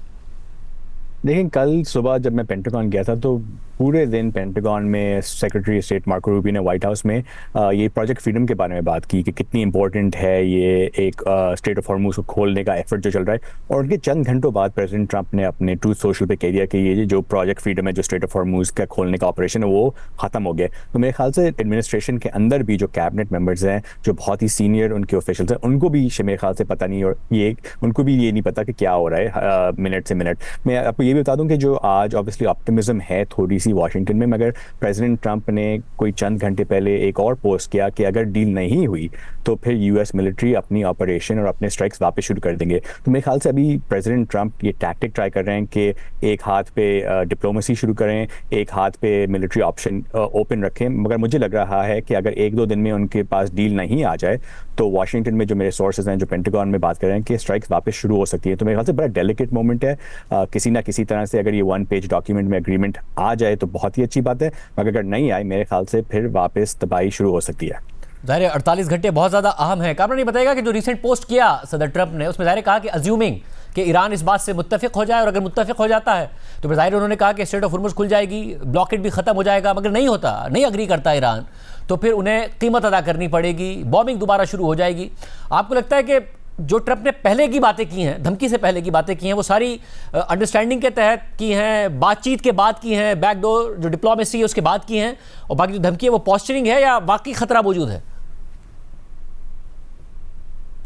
लेकिन कल सुबह जब मैं पेंटागन गया था तो पूरे दिन पेंटागन में सेक्रेटरी स्टेट मार्को रूबियो ने व्हाइट हाउस में ये प्रोजेक्ट फ्रीडम के बारे में बात की कि कितनी इंपॉर्टेंट है ये एक स्ट्रेट ऑफ हॉर्मुज को खोलने का एफर्ट जो चल रहा है। और उनके चंद घंटों बाद प्रेसिडेंट ट्रंप ने अपने ट्रूथ सोशल पे कह दिया कि ये जो प्रोजेक्ट फ्रीडम है, जो स्ट्रेट ऑफ हॉर्मुज का खोलने का ऑपरेशन है, वो खत्म हो गया। तो मेरे ख्याल से एडमिनिस्ट्रेशन के अंदर भी जो कैबिनेट मेंबर्स हैं, जो बहुत ही सीनियर उनके ऑफिशियल्स हैं, उनको भी मेरे ख्याल से पता नहीं, और ये उनको भी ये नहीं पता कि क्या हो रहा है मिनट से मिनट। मैं आपको ये भी बता दूं कि जो आज ऑब्वियसली ऑप्टिमिज्म है थोड़ी सी वाशिंगटन में, मगर प्रेसिडेंट ट्रंप ने कोई चंद घंटे पहले एक और पोस्ट किया कि अगर डील नहीं हुई तो फिर यूएस मिलिट्री अपनी ऑपरेशन और अपने स्ट्राइक्स वापस शुरू कर देंगे। तो मेरे ख्याल से अभी प्रेसिडेंट ट्रंप ये टैक्टिक ट्राई कर रहे हैं कि एक हाथ पे डिप्लोमेसी शुरू करें, एक हाथ पे मिलिट्री ऑप्शन ओपन रखें। मगर मुझे लग रहा है कि अगर 1-2 दिन में उनके पास डील नहीं आ जाए तो वाशिंगटन में जो मेरे सोर्सेज हैं, जो पेंटागन में बात कर रहे हैं कि स्ट्राइक्स वापस शुरू हो सकती है। तो मेरे ख्याल से बड़ा डेलिकेट मोमेंट है। किसी ना किसी तरह से अगर ये 1 पेज डॉक्यूमेंट में एग्रीमेंट आ जाए तो बहुत ही अच्छी बात है, मगर अगर नहीं आए मेरे ख्याल से फिर वापस तबाही शुरू हो सकती है। ज़ाहिर 48 घंटे बहुत ज़्यादा अहम है। कामरान, ये बताएगा कि जो रिसेंट पोस्ट किया सदर ट्रंप ने, उसमें ज़ाहिर कहा कि अज्यूमिंग कि ईरान इस बात से मुत्तफिक हो जाए, और अगर मुत्तफिक हो जाता है तो फिर ज़ाहिर उन्होंने कहा कि स्ट्रेट ऑफ हॉर्मुज़ खुल जाएगी, ब्लॉकेड भी ख़त्म हो जाएगा। मगर नहीं होता, नहीं अग्री करता ईरान, तो फिर उन्हें कीमत अदा करनी पड़ेगी, बॉम्बिंग दोबारा शुरू हो जाएगी। आपको लगता है कि जो ट्रंप ने पहले की बातें की हैं, धमकी से पहले की बातें की हैं, वो सारी अंडरस्टैंडिंग के तहत की हैं, बातचीत के बाद की हैं, बैकडोर जो डिप्लोमेसी है उसके बाद की हैं, और बाकी जो धमकी है वो पॉस्चरिंग है या वाकई खतरा मौजूद है?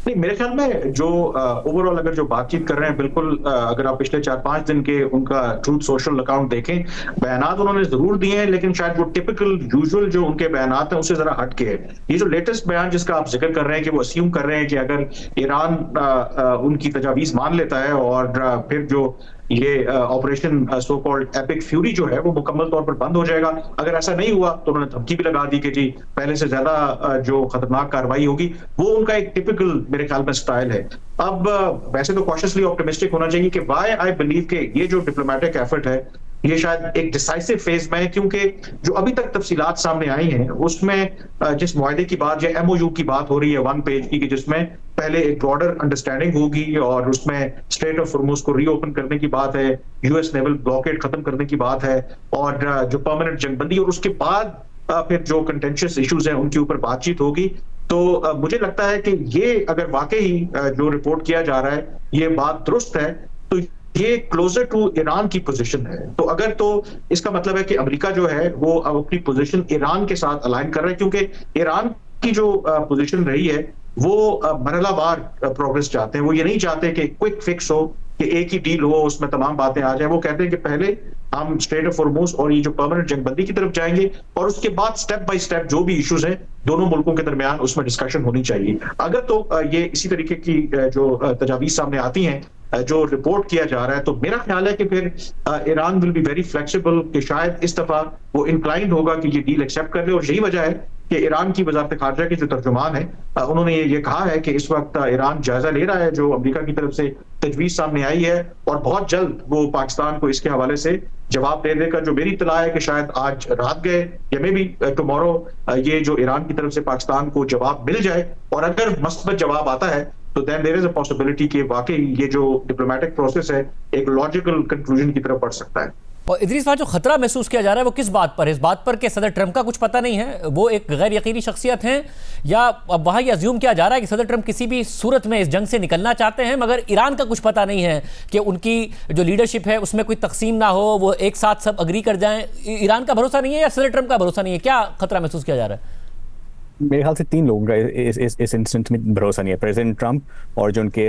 नहीं, मेरे ख्याल में जो ओवरऑल अगर जो बातचीत कर रहे हैं, बिल्कुल अगर आप पिछले 4-5 दिन के उनका ट्रूथ सोशल अकाउंट देखें, बयानात उन्होंने जरूर दिए हैं, लेकिन शायद वो टिपिकल यूजुअल जो उनके बयानात हैं उससे जरा हट के है। ये जो लेटेस्ट बयान जिसका आप जिक्र कर रहे हैं कि वो अस्यूम कर रहे हैं कि अगर ईरान उनकी तजावीज मान लेता है और फिर जो ये operation so called epic fury जो है वो मुकम्मल तौर पर बंद हो जाएगा। अगर ऐसा नहीं हुआ तो उन्होंने धमकी भी लगा दी कि जी पहले से ज्यादा जो खतरनाक कार्रवाई होगी, वो उनका एक टिपिकल मेरे ख्याल में स्टाइल है। अब वैसे तो कॉशियसली ऑप्टिमिस्टिक होना चाहिए कि व्हाई आई बिलीव के ये जो डिप्लोमेटिक एफर्ट है ये शायद एक डिसाइसिव फेज में है, क्योंकि जो अभी तक तफसीलात सामने आई हैं उसमें जिस मुआहदे की बात या एमओयू की बात हो रही है 1 पेज की, कि जिसमें पहले एक ब्रॉडर अंडरस्टैंडिंग होगी और उसमें स्ट्रेट ऑफ हॉर्मुज को रीओपन करने की बात है, यूएस नेवल ब्लॉकेड खत्म करने की बात है, और जो परमानेंट जंगबंदी, और उसके बाद फिर जो कंटेंशियस इश्यूज हैं उनके ऊपर बातचीत होगी। तो मुझे लगता है कि ये अगर वाकई जो रिपोर्ट किया जा रहा है ये बात दुरुस्त है तो ये क्लोजर टू ईरान की पोजीशन है। तो अगर तो इसका मतलब है कि अमेरिका जो है वो अपनी पोजीशन ईरान के साथ अलाइन कर रहा है, क्योंकि ईरान की जो पोजीशन रही है वो मरहलावार प्रोग्रेस चाहते हैं। वो ये नहीं चाहते कि क्विक फिक्स हो, कि एक ही डील हो उसमें तमाम बातें आ जाए। वो कहते हैं कि पहले हम स्ट्रेट ऑफ हॉर्मुज और ये जो परमानेंट जंगबंदी की तरफ जाएंगे और उसके बाद स्टेप बाय स्टेप जो भी इश्यूज हैं दोनों मुल्कों के दरमियान उसमें डिस्कशन होनी चाहिए। अगर तो ये इसी तरीके की जो तजावीज सामने आती हैं, जो रिपोर्ट किया जा रहा है, तो मेरा ख्याल है कि फिर Iran will be very flexible, कि शायद इस दफा वो इंक्लाइंड होगा कि ये डील एक्सेप्ट कर ले। और यही वजह है कि ईरान की वजारत खारजा के जो तर्जुमान है उन्होंने ये कहा है कि इस वक्त ईरान जायजा ले रहा है जो अमेरिका की तरफ से तजवीज सामने आई है, और बहुत जल्द वो पाकिस्तान को इसके हवाले से जवाब दे देगा। जो मेरी इत्तला है कि शायद आज रात गए या मे बी टुमारो ये जो ईरान की तरफ से पाकिस्तान को जवाब मिल जाए, और अगर मस्बत जवाब आता है तो then there is a possibility कि वाकई ये जो डिप्लोमेटिक प्रोसेस है एक लॉजिकल कंक्लूजन की तरफ बढ़ सकता है। और इदरीस भाई, जो खतरा महसूस किया जा रहा है वो किस बात पर है? इस बात पर कि सदर ट्रंप का कुछ पता नहीं है, वो एक गैर यकीनी शख्सियत हैं, या अब वहाँ ये अज्यूम किया जा रहा है कि सदर ट्रंप किसी भी सूरत में इस जंग से निकलना चाहते हैं मगर ईरान का कुछ पता नहीं है कि उनकी जो लीडरशिप है उसमें कोई तकसीम ना हो, वो एक साथ सब अग्री कर जाएं? ईरान का भरोसा नहीं है या सदर ट्रंप का भरोसा नहीं है? क्या खतरा महसूस किया जा रहा है? मेरे ख्याल से 3 लोगों का इस इंस्टेंस में भरोसा नहीं है। प्रेसिडेंट ट्रंप और जो उनके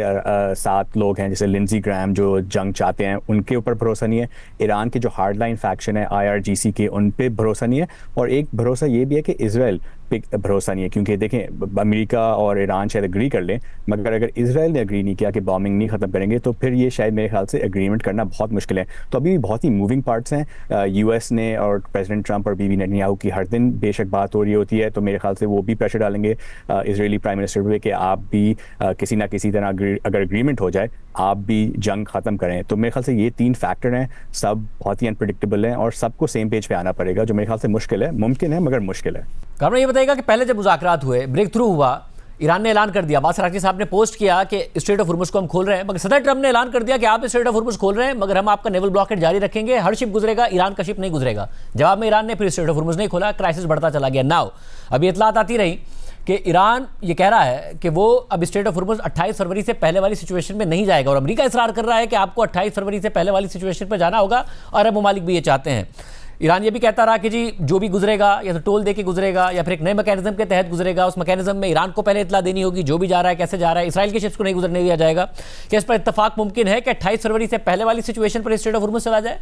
7 लोग हैं जैसे लिंडजी ग्राहम जो जंग चाहते हैं उनके ऊपर भरोसा नहीं है। ईरान के जो हार्डलाइन फैक्शन है IRGC के, उन पे भरोसा नहीं है। और एक भरोसा ये भी है कि इजराइल पे भरोसा नहीं है, क्योंकि देखें अमेरिका और ईरान शायद एग्री कर लें, मगर अगर इजराइल ने एग्री नहीं किया कि बॉम्बिंग नहीं ख़त्म करेंगे तो फिर ये शायद मेरे ख्याल से एग्रीमेंट करना बहुत मुश्किल है। तो अभी भी बहुत ही मूविंग पार्ट्स हैं। US ने और प्रेसिडेंट ट्रंप और बीवी नेतन्याहू की हर दिन बेशक बात हो रही होती है, तो मेरे ख्याल से वो भी प्रेशर डालेंगे इजरायली प्राइम मिनिस्टर पे कि आप भी किसी ना किसी तरह अगर एग्रीमेंट हो जाए आप भी जंग ख़त्म करें। तो मेरे ख्याल से ये 3 फैक्टर हैं, सब बहुत ही अनप्रेडिक्टेबल हैं और सबको सेम पेज पे आना पड़ेगा, जो मेरे ख्याल से मुश्किल है, मुमकिन है मगर मुश्किल है। कामरान, ये बताइएगा कि पहले जब मुज़ाकरात हुए, ब्रेक थ्रू हुआ, ईरान ने ऐलान कर दिया, अब्बास अराग़ची साहब ने पोस्ट किया कि स्ट्रेट ऑफ हॉर्मुज़ को हम खोल रहे हैं, मगर सदर ट्रंप ने ऐलान कर दिया कि आप स्ट्रेट ऑफ हॉर्मुज़ खोल रहे हैं मगर हम आपका नेवल ब्लॉकेड जारी रखेंगे, हर शिप गुजरेगा, ईरान का शिप नहीं गुजरेगा। जवाब में ईरान ने फिर स्ट्रेट ऑफ हॉर्मुज़ नहीं खोला, क्राइसिस बढ़ता चला गया। नाउ अभी इतलात आती रही कि ईरान ये कह रहा है कि वो अब स्ट्रेट ऑफ हॉर्मुज़ 28 फरवरी से पहले वाली सिचुएशन में नहीं जाएगा, और अमेरिका इसरार कर रहा है कि आपको 28 फरवरी से पहले वाली सिचुएशन पर जाना होगा, और अरब ममालिक भी ये चाहते हैं। ईरान ये भी कहता रहा कि जी जो भी गुजरेगा या तो टोल दे के गुजरेगा या फिर एक नए मैकेनिज्म के तहत गुजरेगा, उस मैकेनिज्म में ईरान को पहले इतला देनी होगी जो भी जा रहा है, कैसे जा रहा है, इसराइल के शिप्स को नहीं गुजरने दिया जाएगा। क्या इस पर इत्तेफाक मुमकिन है कि 28 फरवरी से पहले वाली सिचुएशन पर स्ट्रेट ऑफ हॉर्मुज़ चला जाए?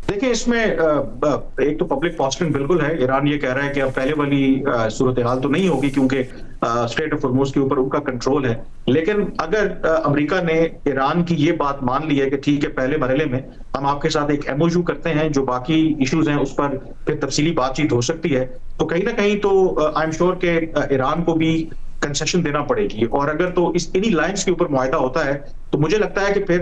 देखिए, इसमें एक तो पब्लिक पोस्टिंग बिल्कुल है। ईरान ये कह रहा है कि अब पहले वाली सूरत हाल तो नहीं होगी क्योंकि स्ट्रेट ऑफ हॉर्मुज़ के ऊपर उनका कंट्रोल है। लेकिन अगर अमेरिका ने ईरान की ये बात मान ली है कि ठीक है पहले मरहले में हम आपके साथ एक MOU करते हैं, जो बाकी इश्यूज हैं उस पर फिर तफसीली बातचीत हो सकती है, तो कहीं ना कहीं तो आई एम श्योर के ईरान को भी कंसेशन देना पड़ेगी। और अगर तो इन्हीं लाइंस के ऊपर मुआहदा होता है तो मुझे लगता है कि फिर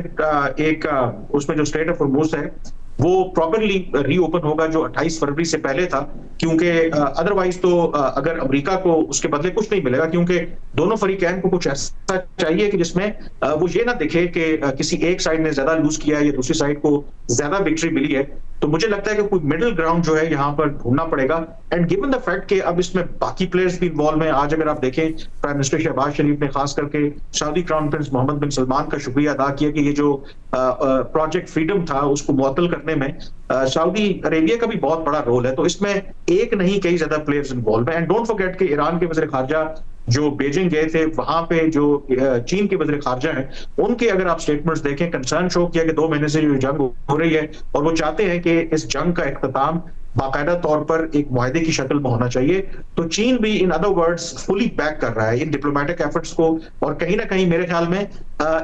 एक उसमें जो स्ट्रेट ऑफ हॉर्मुज़ है वो प्रॉपरली रीओपन होगा जो 28 फरवरी से पहले था, क्योंकि अदरवाइज तो अगर अमेरिका को उसके बदले कुछ नहीं मिलेगा, क्योंकि दोनों फरीकैन को कुछ ऐसा चाहिए कि जिसमें वो ये ना दिखे कि किसी एक साइड ने ज्यादा लूज किया है या दूसरी साइड को ज्यादा विक्ट्री मिली है। तो मुझे लगता है कि कोई मिडिल ग्राउंड जो है यहाँ पर ढूंढना पड़ेगा। एंड गिवन द फैक्ट कि अब इसमें बाकी प्लेयर्स भी इन्वॉल्व हैं, आज अगर आप देखें प्राइम मिनिस्टर शहबाज शरीफ ने खास करके सऊदी क्राउन प्रिंस मोहम्मद बिन सलमान का शुक्रिया अदा किया कि ये जो प्रोजेक्ट फ्रीडम था उसको मुअत्तल करने में सऊदी अरेबिया का भी बहुत बड़ा रोल है। तो इसमें एक नहीं कई ज्यादा प्लेयर्स इन्वॉल्व हैं। एंड डोंट फॉरगेट कि ईरान के वज़ीर ख़ारजा जो बीजिंग गए थे, वहां पे जो चीन के वज़ीर ख़ारजा हैं, उनके अगर आप स्टेटमेंट्स देखें, कंसर्न शो किया कि 2 महीने से जो जंग हो रही है और वो चाहते हैं कि इस जंग का इख्तिताम बाकायदा तौर पर एक मुआहदे की शक्ल में होना चाहिए। तो चीन भी in other words fully back कर रहा है इन डिप्लोमेटिक एफर्ट्स को, और कहीं ना कहीं मेरे ख्याल में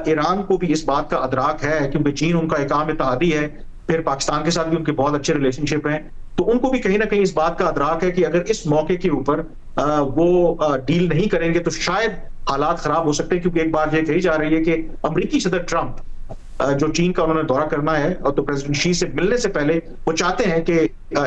ईरान को भी इस बात का अदराक है, क्योंकि चीन उनका एक आम इत्तेहादी है, फिर पाकिस्तान के साथ भी उनके बहुत अच्छे रिलेशनशिप हैं, तो उनको भी कहीं ना कहीं इस बात का अदराक है कि अगर इस मौके के ऊपर वो डील नहीं करेंगे तो शायद हालात खराब हो सकते हैं, क्योंकि एक बात ये कही जा रही है कि अमेरिकी सदर ट्रंप जो चीन का उन्होंने दौरा करना है, और तो प्रेसिडेंट शी से मिलने से पहले वो चाहते हैं कि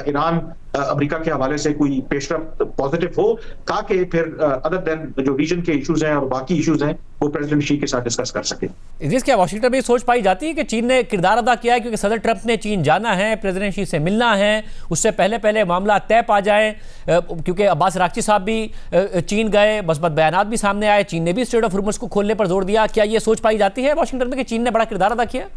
ईरान अमेरिका के हवाले से कोई पेशरफ पॉजिटिव हो, ताकि फिर अदर देन जो रीजन के इश्यूज हैं और बाकी इश्यूज हैं वो प्रेसिडेंट शी के साथ डिस्कस कर सके। इस क्या वाशिंगटन में सोच पाई जाती है कि चीन ने किरदार अदा किया है, क्योंकि सदर ट्रंप ने चीन जाना है, प्रेसिडेंट शी से मिलना है, उससे पहले पहले मामला तय पा जाए, क्योंकि अब्बास राक्ची साहब भी चीन गए, बसबत बयानात भी सामने आए, चीन ने भी स्ट्रेट ऑफ हॉर्मुज़ को खोलने पर जोर दिया। क्या ये सोच पाई जाती है वाशिंगटन में कि चीन ने बड़ा किरदार अदा किया?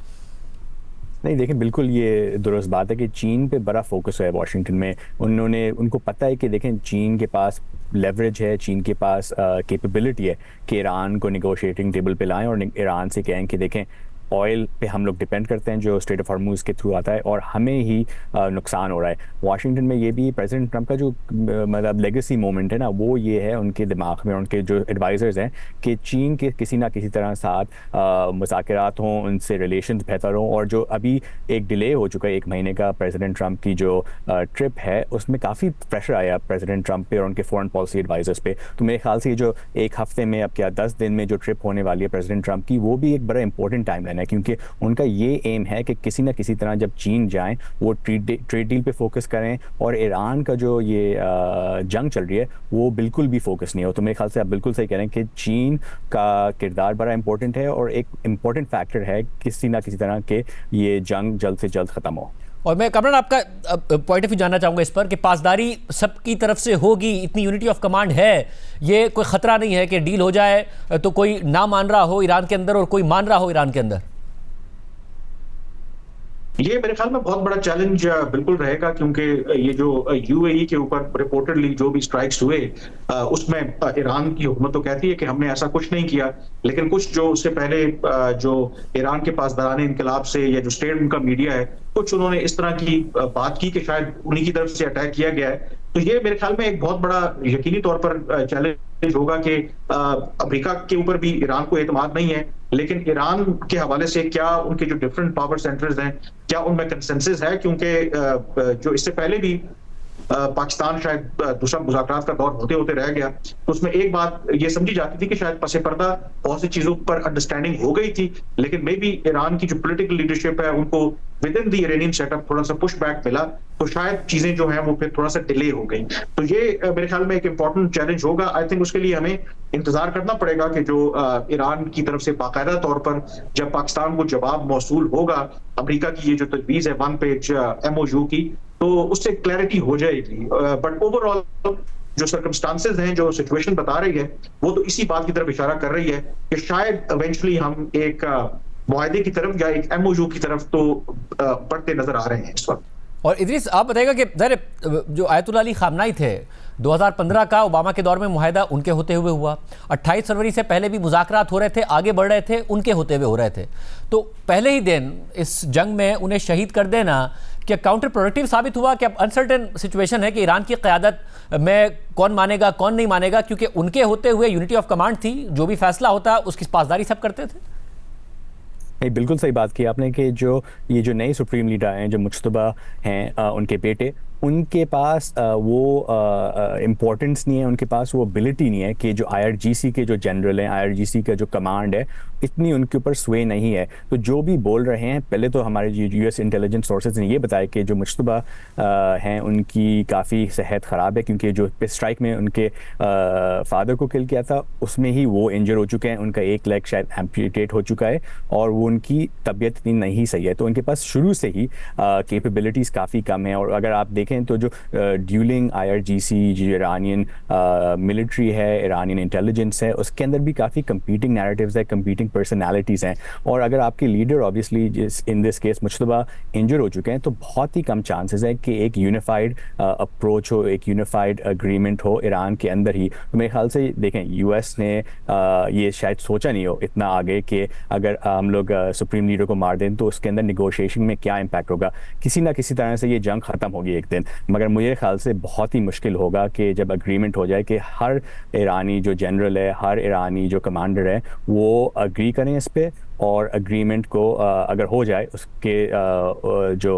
नहीं, देखिए बिल्कुल ये दुरुस्त बात है कि चीन पे बड़ा फोकस है वाशिंगटन में। उनको पता है कि देखें चीन के पास लेवरेज है, चीन के पास कैपेबिलिटी है कि ईरान को निगोशिएटिंग टेबल पे लाएं और ईरान से कहें कि देखें ऑयल पे हम लोग डिपेंड करते हैं जो स्ट्रेट ऑफ हॉर्मुज़ के थ्रू आता है और हमें ही नुकसान हो रहा है। वाशिंगटन में ये भी प्रेसिडेंट ट्रंप का जो मतलब लेगेसी मोमेंट है ना, वो ये है उनके दिमाग में, उनके जो एडवाइज़र्स हैं कि चीन के किसी ना किसी तरह साथ मुज़ाकरात हों, उनसे रिलेशंस बेहतर हों। और जो अभी एक डिले हो चुका है 1 महीने का प्रेसिडेंट ट्रंप की जो ट्रिप है, उसमें काफ़ी प्रेशर आया प्रेसिडेंट ट्रंप पे और उनके फॉरेन पॉलिसी एडवाइज़र्स पे। तो मेरे ख्याल से ये जो 1 हफ्ते में अब क्या 10 दिन में जो ट्रिप होने वाली है प्रेसिडेंट ट्रंप की, वो भी एक बड़ा इंपॉर्टेंट टाइम लाइन है, क्योंकि उनका ये एम है कि किसी ना किसी तरह जब चीन जाएं वो ट्रेड डील पे फोकस करें, और ईरान का जो ये जंग चल रही है वो बिल्कुल भी फोकस नहीं हो। तो मेरे ख्याल से आप बिल्कुल सही कह रहे हैं कि चीन का किरदार बड़ा इंपॉर्टेंट है और एक इम्पॉर्टेंट फैक्टर है किसी ना किसी तरह के ये जंग जल्द से जल्द ख़त्म हो। और मैं कमरान आपका पॉइंट ऑफ व्यू जानना चाहूँगा इस पर कि पासदारी सबकी तरफ से होगी, इतनी यूनिटी ऑफ कमांड है, ये कोई ख़तरा नहीं है कि डील हो जाए तो कोई ना मान रहा हो ईरान के अंदर और कोई मान रहा हो ईरान के अंदर? ये मेरे ख्याल में बहुत बड़ा चैलेंज बिल्कुल रहेगा, क्योंकि ये जो यूएई के ऊपर रिपोर्टेडली जो भी स्ट्राइक्स हुए उसमें ईरान की हुकूमत तो कहती है कि हमने ऐसा कुछ नहीं किया, लेकिन कुछ जो उससे पहले जो ईरान के पास दौरान इनकलाब से या जो स्टेट उनका मीडिया है, कुछ उन्होंने इस तरह की बात की कि शायद उन्हीं की तरफ से अटैक किया गया है। तो ये मेरे ख्याल में एक बहुत बड़ा यकीनी तौर पर चैलेंज होगा कि अमेरिका के ऊपर भी ईरान को एतमाद नहीं है, लेकिन ईरान के हवाले से क्या उनके जो डिफरेंट पावर सेंटर्स हैं, क्या उनमें कंसेंसस है, क्योंकि जो इससे पहले भी पाकिस्तान शायद दूसरा मुज़ाकरात का दौर होते होते रह गया, तो उसमें एक बात ये समझी जाती थी कि शायद पसे पर्दा बहुत सी चीजों पर अंडरस्टैंडिंग हो गई थी, लेकिन मे बी ईरान की जो पॉलिटिकल लीडरशिप है उनको with in the Iranian setup थोड़ा सा पुश बैक मिला, तो शायद चीजें जो हैं वो फिर थोड़ा सा डिले हो गई। तो ये मेरे ख्याल में एक इंपॉर्टेंट चैलेंज होगा। आई थिंक उसके लिए हमें इंतजार करना पड़ेगा कि जो ईरान की तरफ से बाकायदा तौर पर जब पाकिस्तान को जवाब मौसूल होगा अमेरिका की ये जो तजवीज है 1 पेज MOU की, तो उससे क्लैरिटी हो जाएगी। बट ओवरऑल जो सर्कमस्टांसेस हैं, जो सिचुएशन बता रही है, वो तो इसी बात की तरफ इशारा कर रही है कि शायद इवेंचुअली हम एक मुआहदे की तरफ या एक MOU की तरफ तो बढ़ते नजर आ रहे हैं इस वक्त। और इदरीस आप बताइएगा कि जो आयतुल्लाह अली खामनाई थे 2015 का ओबामा के दौर में मुआहदा उनके होते हुए हुआ, 28 फरवरी से पहले भी मुज़ाकरात हो रहे थे, आगे बढ़ रहे थे, उनके होते हुए हो रहे थे, तो पहले ही दिन इस जंग में उन्हें शहीद कर देना क्या काउंटर प्रोडक्टिव साबित हुआ? कि अब अनसर्टेन सिचुएशन है कि ईरान की क़यादत में कौन मानेगा कौन नहीं मानेगा, क्योंकि उनके होते हुए यूनिटी ऑफ कमांड थी, जो भी फैसला होता उसकी पासदारी सब करते थे। नहीं, बिल्कुल सही बात की आपने कि ये जो नए सुप्रीम लीडर हैं, जो मुश्तबा हैं, उनके बेटे, उनके पास वो इम्पोर्टेंस नहीं है, उनके पास वो एबिलिटी नहीं है कि जो IRGC के जो जनरल हैं, IRGC का जो कमांड है, इतनी उनके ऊपर स्वे नहीं है। तो जो भी बोल रहे हैं, पहले तो हमारे US इंटेलिजेंस सोर्सेज ने ये बताया कि जो मुश्तबा हैं उनकी काफ़ी सेहत ख़राब है, क्योंकि जो स्ट्राइक में उनके फादर को किल किया था उसमें ही वो इंजर हो चुके हैं, उनका एक लेग शायद एम्पुटेट हो चुका है और वो उनकी तबीयत इतनी नहीं सही है। तो उनके पास शुरू से ही कैपेबिलिटीज़ काफ़ी कम है। और अगर आप देखें तो जो ड्यूलिंग IRGC जो ईरानियन मिलिट्री है, ईरानियन इंटेलिजेंस है, उसके अंदर भी काफ़ी कंपीटिंग नैरेटिव्स है, कंपीटिंग पर्सनैलिटीज़ हैं, और अगर आपके leader obviously in this case Mojtaba injure हो चुके हैं, तो बहुत ही कम चांसेस है कि एक यूनिफाइड अप्रोच हो, एक यूनिफाइड एग्रीमेंट हो ईरान के अंदर ही। तो मेरे ख्याल से देखें, यूएस ने ये शायद सोचा नहीं हो इतना आगे कि अगर हम लोग सुप्रीम लीडर को मार दें तो उसके अंदर निगोशिएशन में क्या इम्पैक्ट होगा। किसी ना किसी तरह से ये जंग ख़त्म होगी एक दिन, मगर मुझे ख्याल से बहुत ही मुश्किल होगा कि जब एग्रीमेंट हो जाए कि हर ईरानी जो जनरल है, हर ईरानी जो कमांडर है, वो अग्री करें इस पर, और एग्रीमेंट को अगर हो जाए उसके जो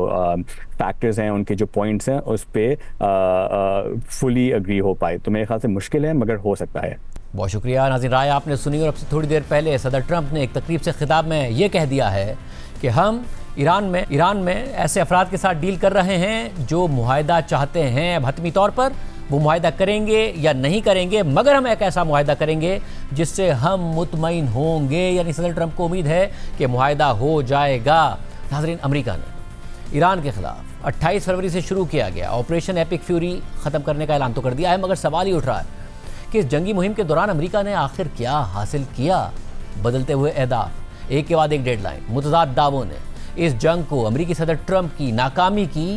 फैक्टर्स हैं, उनके जो पॉइंट्स हैं, उस पर फुली अग्री हो पाए। तो मेरे ख्याल से मुश्किल है, मगर हो सकता है। बहुत शुक्रिया नाज़रीन, राय आपने सुनी। और अब से थोड़ी देर पहले सदर ट्रंप ने एक तकरीब से खिताब में ये कह दिया है कि हम ईरान में ऐसे अफराद के साथ डील कर रहे हैं जो मुआहदा चाहते हैं। अब हतमी तौर पर वो मुआहदा करेंगे या नहीं करेंगे, मगर हम एक ऐसा मुआहदा करेंगे जिससे हम मुतमईन होंगे। यानी सदर ट्रंप को उम्मीद है कि मुआहदा हो जाएगा। नाज़रीन, अमेरिका ने ईरान के खिलाफ 28 फरवरी से शुरू किया गया ऑपरेशन एपिक फ्यूरी ख़त्म करने का ऐलान तो कर दिया है, मगर सवाल ही उठ रहा है कि इस जंगी मुहिम के दौरान अमेरिका ने आखिर क्या हासिल किया। बदलते हुए अहदाफ, एक के बाद एक डेडलाइन, मुतज़ाद दावों ने इस जंग को अमेरिकी सदर ट्रंप की नाकामी की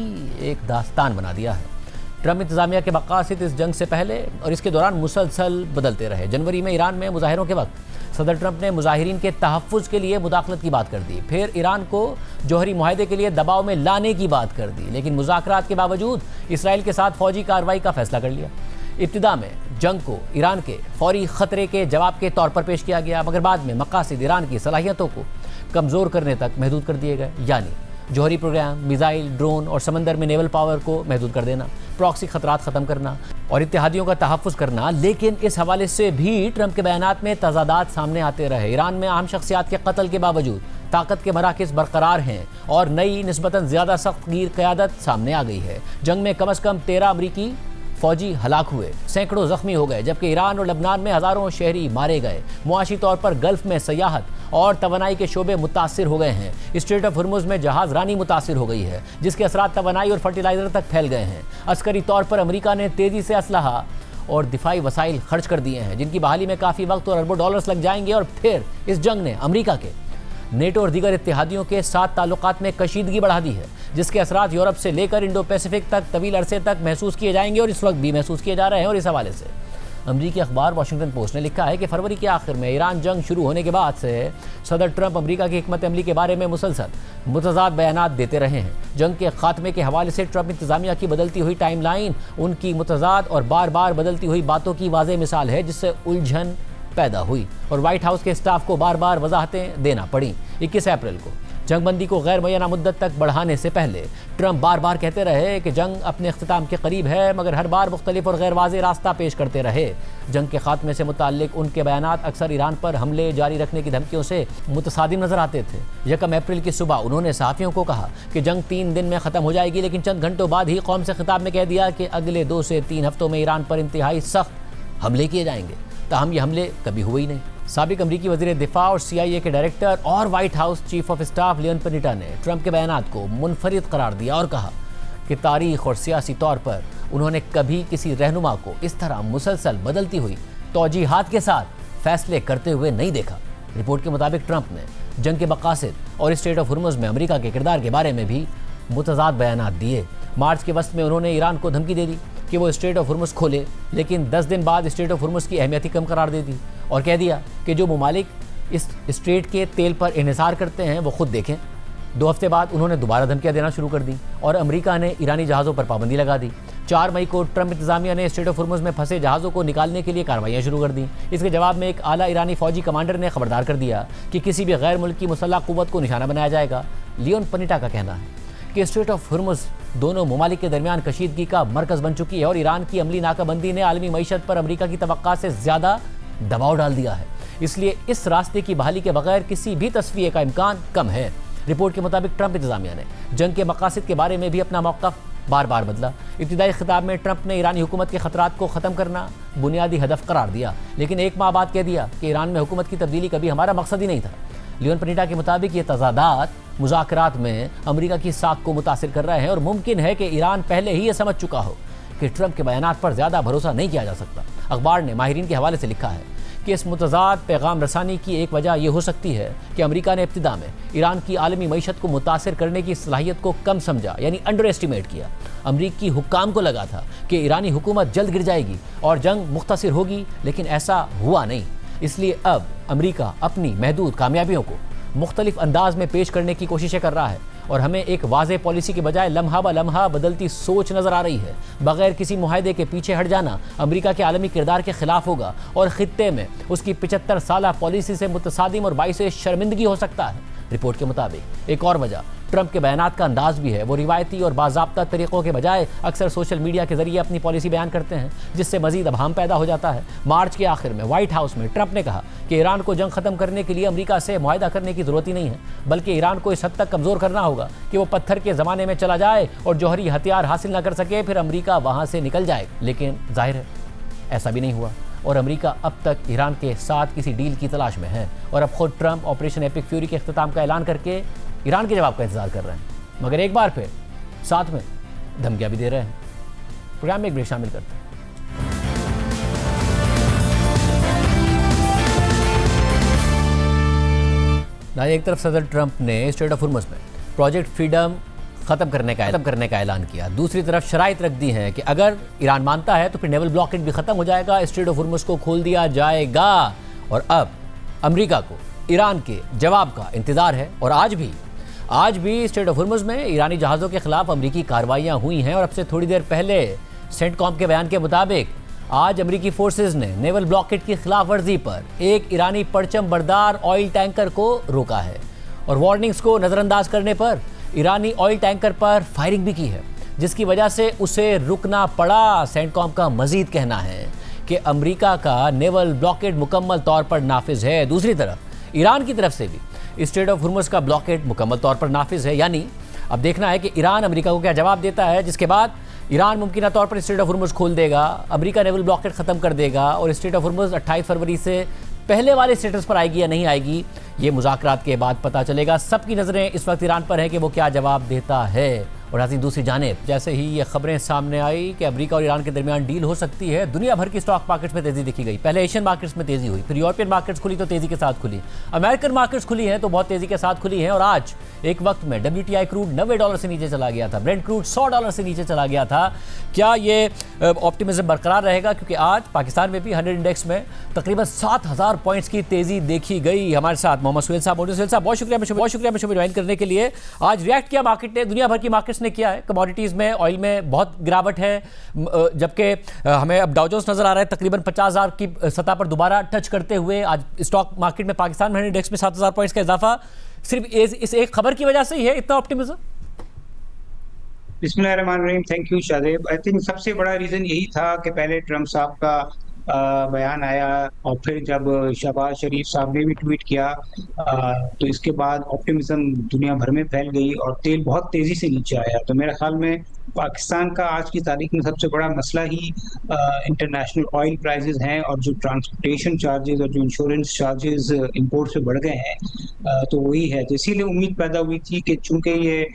एक दास्तान बना दिया है। ट्रंप इंतजामिया के मकासद इस जंग से पहले और इसके दौरान मुसलसल बदलते रहे। जनवरी में ईरान में मुजाहिरों के वक्त सदर ट्रंप ने मुजाहिरीन के तहफ़्फ़ुज़ के लिए मुदाखलत की बात कर दी, फिर ईरान को जौहरी मुआहदे के लिए दबाव में लाने की बात कर दी, लेकिन मुज़ाकरात के बावजूद इसराइल के साथ फ़ौजी कार्रवाई का फैसला कर लिया। इब्तिदा में जंग को ईरान के फौरी ख़तरे के जवाब के तौर पर पेश किया गया, मगर बाद में मकासद ईरान की सलाहियतों को कमज़ोर करने तक महदूद कर दिए गए। यानी जौहरी प्रोग्राम, मिसाइल, ड्रोन और समंदर में नेवल पावर को महदूद कर देना, प्रॉक्सी खतरात ख़त्म करना और इत्तेहादियों का तहफ़्फ़ुज़ करना। लेकिन इस हवाले से भी ट्रंप के बयानात में तज़ादात सामने आते रहे। ईरान में अहम शख्सियात के कत्ल के बावजूद ताकत के मराकज़ बरकरार हैं और नई निस्बतन ज़्यादा सख्त गिर क़यादत सामने आ गई है। जंग में कम अज़ कम 13 अमरीकी फ़ौजी हलाक हुए, सैकड़ों ज़ख्मी हो गए, जबकि ईरान और लबनान में हज़ारों शहरी मारे गए। मुआशी तौर पर गल्फ़ में सयाहत और तवानाई के शोबे मुतासिर हो गए हैं। स्ट्रेट ऑफ हुर्मुज़ में जहाज़ रानी मुतासिर हो गई है, जिसके असरात तवानाई और फर्टिलाइज़र तक फैल गए हैं। अस्करी तौर पर अमेरिका ने तेज़ी से असलहा और दिफाई वसाइल खर्च कर दिए हैं, जिनकी बहाली में काफ़ी वक्त और अरबों डॉलर्स लग जाएंगे। और फिर इस जंग ने अमेरिका के नेटो और दीगर इत्तेहादियों के साथ ताल्लुकात में कशीदगी बढ़ा दी है, जिसके असरात यूरोप से लेकर इंडो पैसिफिक तक तवील अरसे तक महसूस किए जाएंगे और इस वक्त भी महसूस किए जा रहे हैं। और इस हवाले से अमरीकी अखबार वाशिंगटन पोस्ट ने लिखा है कि फरवरी के आखिर में ईरान जंग शुरू होने के बाद से सदर ट्रंप अमरीका की हिकमत अमली के बारे में मुसलसल मुतज़ाद बयानात देते रहे हैं। जंग के खात्मे के हवाले से ट्रंप इंतजामिया की बदलती हुई टाइमलाइन उनकी मुतज़ाद और बार बार बदलती हुई बातों की वाज़ेह मिसाल है, जिससे उलझन पैदा हुई और व्हाइट हाउस के स्टाफ को बार बार वजाहतें देना पड़ी। 21 अप्रैल को जंगबंदी को गैर मुय्यना मुद्दत तक बढ़ाने से पहले ट्रंप बार बार कहते रहे कि जंग अपने अख्तिताम के करीब है, मगर हर बार मुख्तलिफ और गैर वाज़ेह रास्ता पेश करते रहे। जंग के खात्मे से मुताल्लिक उनके बयानात अक्सर ईरान पर हमले जारी रखने की धमकियों से मुतसादिम नजर आते थे। 1 अप्रैल की सुबह उन्होंने सहाफ़ियों को कहा कि जंग 3 दिन में ख़त्म हो जाएगी, लेकिन चंद घंटों बाद ही कौम से खिताब में कह दिया कि अगले 2 से 3 हफ्तों में ईरान पर इंतहाई सख्त हमले किए जाएंगे। ताहम ये हमले कभी हुए ही नहीं। साबिक अमरीकी वज़ीर दिफा और CIA के डायरेक्टर और White House chief of staff Leon Panetta ने ट्रंप के बयानात को मुनफरिद करार दिया और कहा कि तारीख और सियासी तौर पर उन्होंने कभी किसी रहनुमा को इस तरह मुसलसल बदलती हुई तौजीहात के साथ फैसले करते हुए नहीं देखा। रिपोर्ट के मुताबिक ट्रंप ने जंग के मकासद और स्ट्रेट ऑफ हुर्मुज़ में अमरीका के किरदार के बारे में भी मुतज़ाद बयानात दिए। मार्च के वस्त में उन्होंने ईरान को धमकी दे दी कि वो स्ट्रेट ऑफ हुर्मुज़ खोले, लेकिन 10 दिन बाद स्ट्रेट ऑफ हुर्मुज़ की अहमियत ही कम करार दे दी और कह दिया कि जो ममालिक इस स्ट्रेट के तेल पर इन्हिसार करते हैं वो खुद देखें। 2 हफ्ते बाद उन्होंने दोबारा धमकियां देना शुरू कर दी और अमेरिका ने ईरानी जहाज़ों पर पाबंदी लगा दी। 4 मई को ट्रंप इंतजामिया ने स्ट्रेट ऑफ हुर्मुज़ में फंसे जहाज़ों को निकालने के लिए कार्रवाइयाँ शुरू कर दी। इसके जवाब में एक आला ईरानी फौजी कमांडर ने खबरदार कर दिया कि किसी भी गैर मुल्की मुसल्लह क़ुव्वत को निशाना बनाया जाएगा। लियोन पनीटा का कहना है कि स्ट्रेट ऑफ हुर्मुज़ दोनों ममालिक के दरमियान कशीदगी का मरकज़ बन चुकी है और ईरान की अमली नाकाबंदी ने आलमी मईशत पर अमेरिका की तवक्का से ज़्यादा दबाव डाल दिया है। इसलिए इस रास्ते की बहाली के बगैर किसी भी तस्वीर का इम्कान कम है। रिपोर्ट के मुताबिक ट्रंप इंतजामिया ने जंग के मकासद के बारे में भी अपना मौक़िफ़ बार बार बदला। इब्तिदाई खिताब में ट्रंप ने ईरानी हुकूमत के खतरात को ख़त्म करना बुनियादी हदफ करार दिया, लेकिन 1 माह बाद कह दिया कि ईरान में हुकूमत की तब्दीली कभी हमारा मकसद ही नहीं था। लियोन पनीटा के मुताबिक ये तज़ादात मुज़ाकरात में अमेरिका की साख को मुतासिर कर रहे हैं और मुमकिन है कि ईरान पहले ही ये समझ चुका हो कि ट्रंप के बयानात पर ज़्यादा भरोसा नहीं किया जा सकता। अखबार ने माहिरीन के हवाले से लिखा है कि इस मुतज़ाद पैगाम रसानी की एक वजह यह हो सकती है कि अमेरिका ने इब्तिदा में ईरान की आलमी मईशत को मुतासिर करने की सलाहियत को कम समझा, यानी अंडर एस्टिमेट किया। अमरीकी हुक्काम को लगा था कि ईरानी हुकूमत जल्द गिर जाएगी और जंग मुख्तसर होगी, लेकिन ऐसा हुआ नहीं। इसलिए अब अमरीका अपनी महदूद कामयाबियों को मुख्तलिफ अंदाज में पेश करने की कोशिशें कर रहा है और हमें एक वाज़ेह पॉलिसी के बजाय लम्हा ब लम्हा बदलती सोच नज़र आ रही है। बगैर किसी मुआहदे के पीछे हट जाना अमेरिका के आलमी किरदार के खिलाफ होगा और ख़ित्ते में उसकी 75 साला पॉलिसी से मुतसादिम और बाइस शर्मिंदगी हो सकता है। रिपोर्ट के मुताबिक एक और वजह ट्रंप के बयानात का अंदाज भी है। वो रिवायती और बाज़ाब्ता तरीक़ों के बजाय अक्सर सोशल मीडिया के जरिए अपनी पॉलिसी बयान करते हैं, जिससे मजीद अभाम पैदा हो जाता है। मार्च के आखिर में व्हाइट हाउस में ट्रंप ने कहा कि ईरान को जंग ख़त्म करने के लिए अमेरिका से मुआहदा करने की ज़रूरत ही नहीं है, बल्कि ईरान को इस हद तक कमज़ोर करना होगा कि वो पत्थर के ज़माने में चला जाए और जौहरी हथियार हासिल न कर सके, फिर अमेरिका वहाँ से निकल जाए। लेकिन जाहिर है ऐसा भी नहीं हुआ और अमेरिका अब तक ईरान के साथ किसी डील की तलाश में है और अब खुद ट्रंप ऑपरेशन एपिक फ्यूरी के अख्तिताम का ऐलान करके ईरान के जवाब का इंतजार कर रहे हैं, मगर एक बार फिर साथ में धमकियां भी दे रहे हैं। प्रोग्राम में एक ब्रेक शामिल करते हैं। एक तरफ सदर ट्रंप ने स्ट्रेट ऑफ हुर्मुज़ में प्रोजेक्ट फ्रीडम ख़त्म करने का ऐलान किया, दूसरी तरफ शराइत रख दी है कि अगर ईरान मानता है तो फिर नेवल ब्लॉकेड भी ख़त्म हो जाएगा, स्ट्रेट ऑफ हुर्मुज़ को खोल दिया जाएगा। और अब अमेरिका को ईरान के जवाब का इंतज़ार है और आज भी स्ट्रेट ऑफ हुर्मुज़ में ईरानी जहाज़ों के खिलाफ अमरीकी कार्रवाइयाँ हुई हैं और अब से थोड़ी देर पहले सेंटकॉम के बयान के मुताबिक आज अमरीकी फोर्सेज ने नेवल ब्लॉकेड की खिलाफ वर्जी पर एक ईरानी परचम बरदार ऑयल टैंकर को रोका है और वार्निंग्स को नज़रअंदाज करने पर ईरानी ऑयल टैंकर पर फायरिंग भी की है, जिसकी वजह से उसे रुकना पड़ा। सेंटकॉम का मजीद कहना है कि अमरीका का नेवल ब्लॉकेड मुकम्मल तौर पर नाफिज है। दूसरी तरफ ईरान की तरफ से भी स्ट्रेट ऑफ हुर्मुज़ का ब्लॉकेड मुकम्मल तौर पर नाफिज है, यानी अब देखना है कि ईरान अमेरिका को क्या जवाब देता है, जिसके बाद ईरान मुमकिन तौर पर स्ट्रेट ऑफ हुर्मुज़ खोल देगा, अमेरिका नेवल ब्लॉकेड ख़त्म कर देगा और स्ट्रेट ऑफ हुर्मुज़ 28 फरवरी से पहले वाले स्टेटस पर आएगी या नहीं आएगी, ये मुज़ाकरात के बाद पता चलेगा। सबकी नज़रें इस वक्त ईरान पर है कि वो क्या जवाब देता है। और ऐसी दूसरी जानिब जैसे ही ये खबरें सामने आई कि अमेरिका और ईरान के दरमियान डील हो सकती है, दुनिया भर की स्टॉक मार्केट्स में तेज़ी देखी गई। पहले एशियन मार्केट्स में तेज़ी हुई, फिर यूरोपियन मार्केट्स खुली तो तेज़ी के साथ खुली, अमेरिकन मार्केट्स खुली हैं तो बहुत तेज़ी के साथ खुली हैं। और आज एक वक्त में WTI क्रूड $90 से नीचे चला गया था, ब्रेंट क्रूड $100 से नीचे चला गया था। क्या ये ऑप्टिमिज्म बरकरार रहेगा? क्योंकि आज पाकिस्तान में भी 100 इंडेक्स में तकरीबन 7000 पॉइंट्स की तेज़ी देखी गई। हमारे साथ मोहम्मद सुहेल साहब, बहुत शुक्रिया मुझे ज्वाइन करने के लिए। आज रिएक्ट किया मार्केट ने, दुनिया भर की मार्केट्स ने किया है। कमोडिटीज़ में, ऑयल में बहुत गिरावट है, जबकि हमें अब डाउ जोन्स नजर आ रहा है तकरीबन 50,000 की सतह पर दोबारा टच करते हुए। आज स्टॉक मार्केट में पाकिस्तान में इंडेक्स में 7000 पॉइंट्स का इजाफा सिर्फ इस एक खबर की वजह से ही है, इतना ऑप्टिमिज्म? बिस्मिल्लाहिर्रहमानिर्रहीम, thank you Shadab. I think सबसे बड़ा रीज़न यही था कि पहले ट्रंप साहब का बयान आया और फिर जब शहबाज शरीफ साहब ने भी ट्वीट किया तो इसके बाद ऑप्टिमिज्म दुनिया भर में फैल गई और तेल बहुत तेज़ी से नीचे आया। तो मेरे ख्याल में पाकिस्तान का आज की तारीख में सबसे बड़ा मसला ही इंटरनेशनल ऑयल प्राइसेस हैं और जो ट्रांसपोर्टेशन चार्जेस और जो इंश्योरेंस चार्जेस इंपोर्ट से बढ़ गए हैं, तो वही है। तो इसीलिए उम्मीद पैदा हुई थी कि चूंकि ये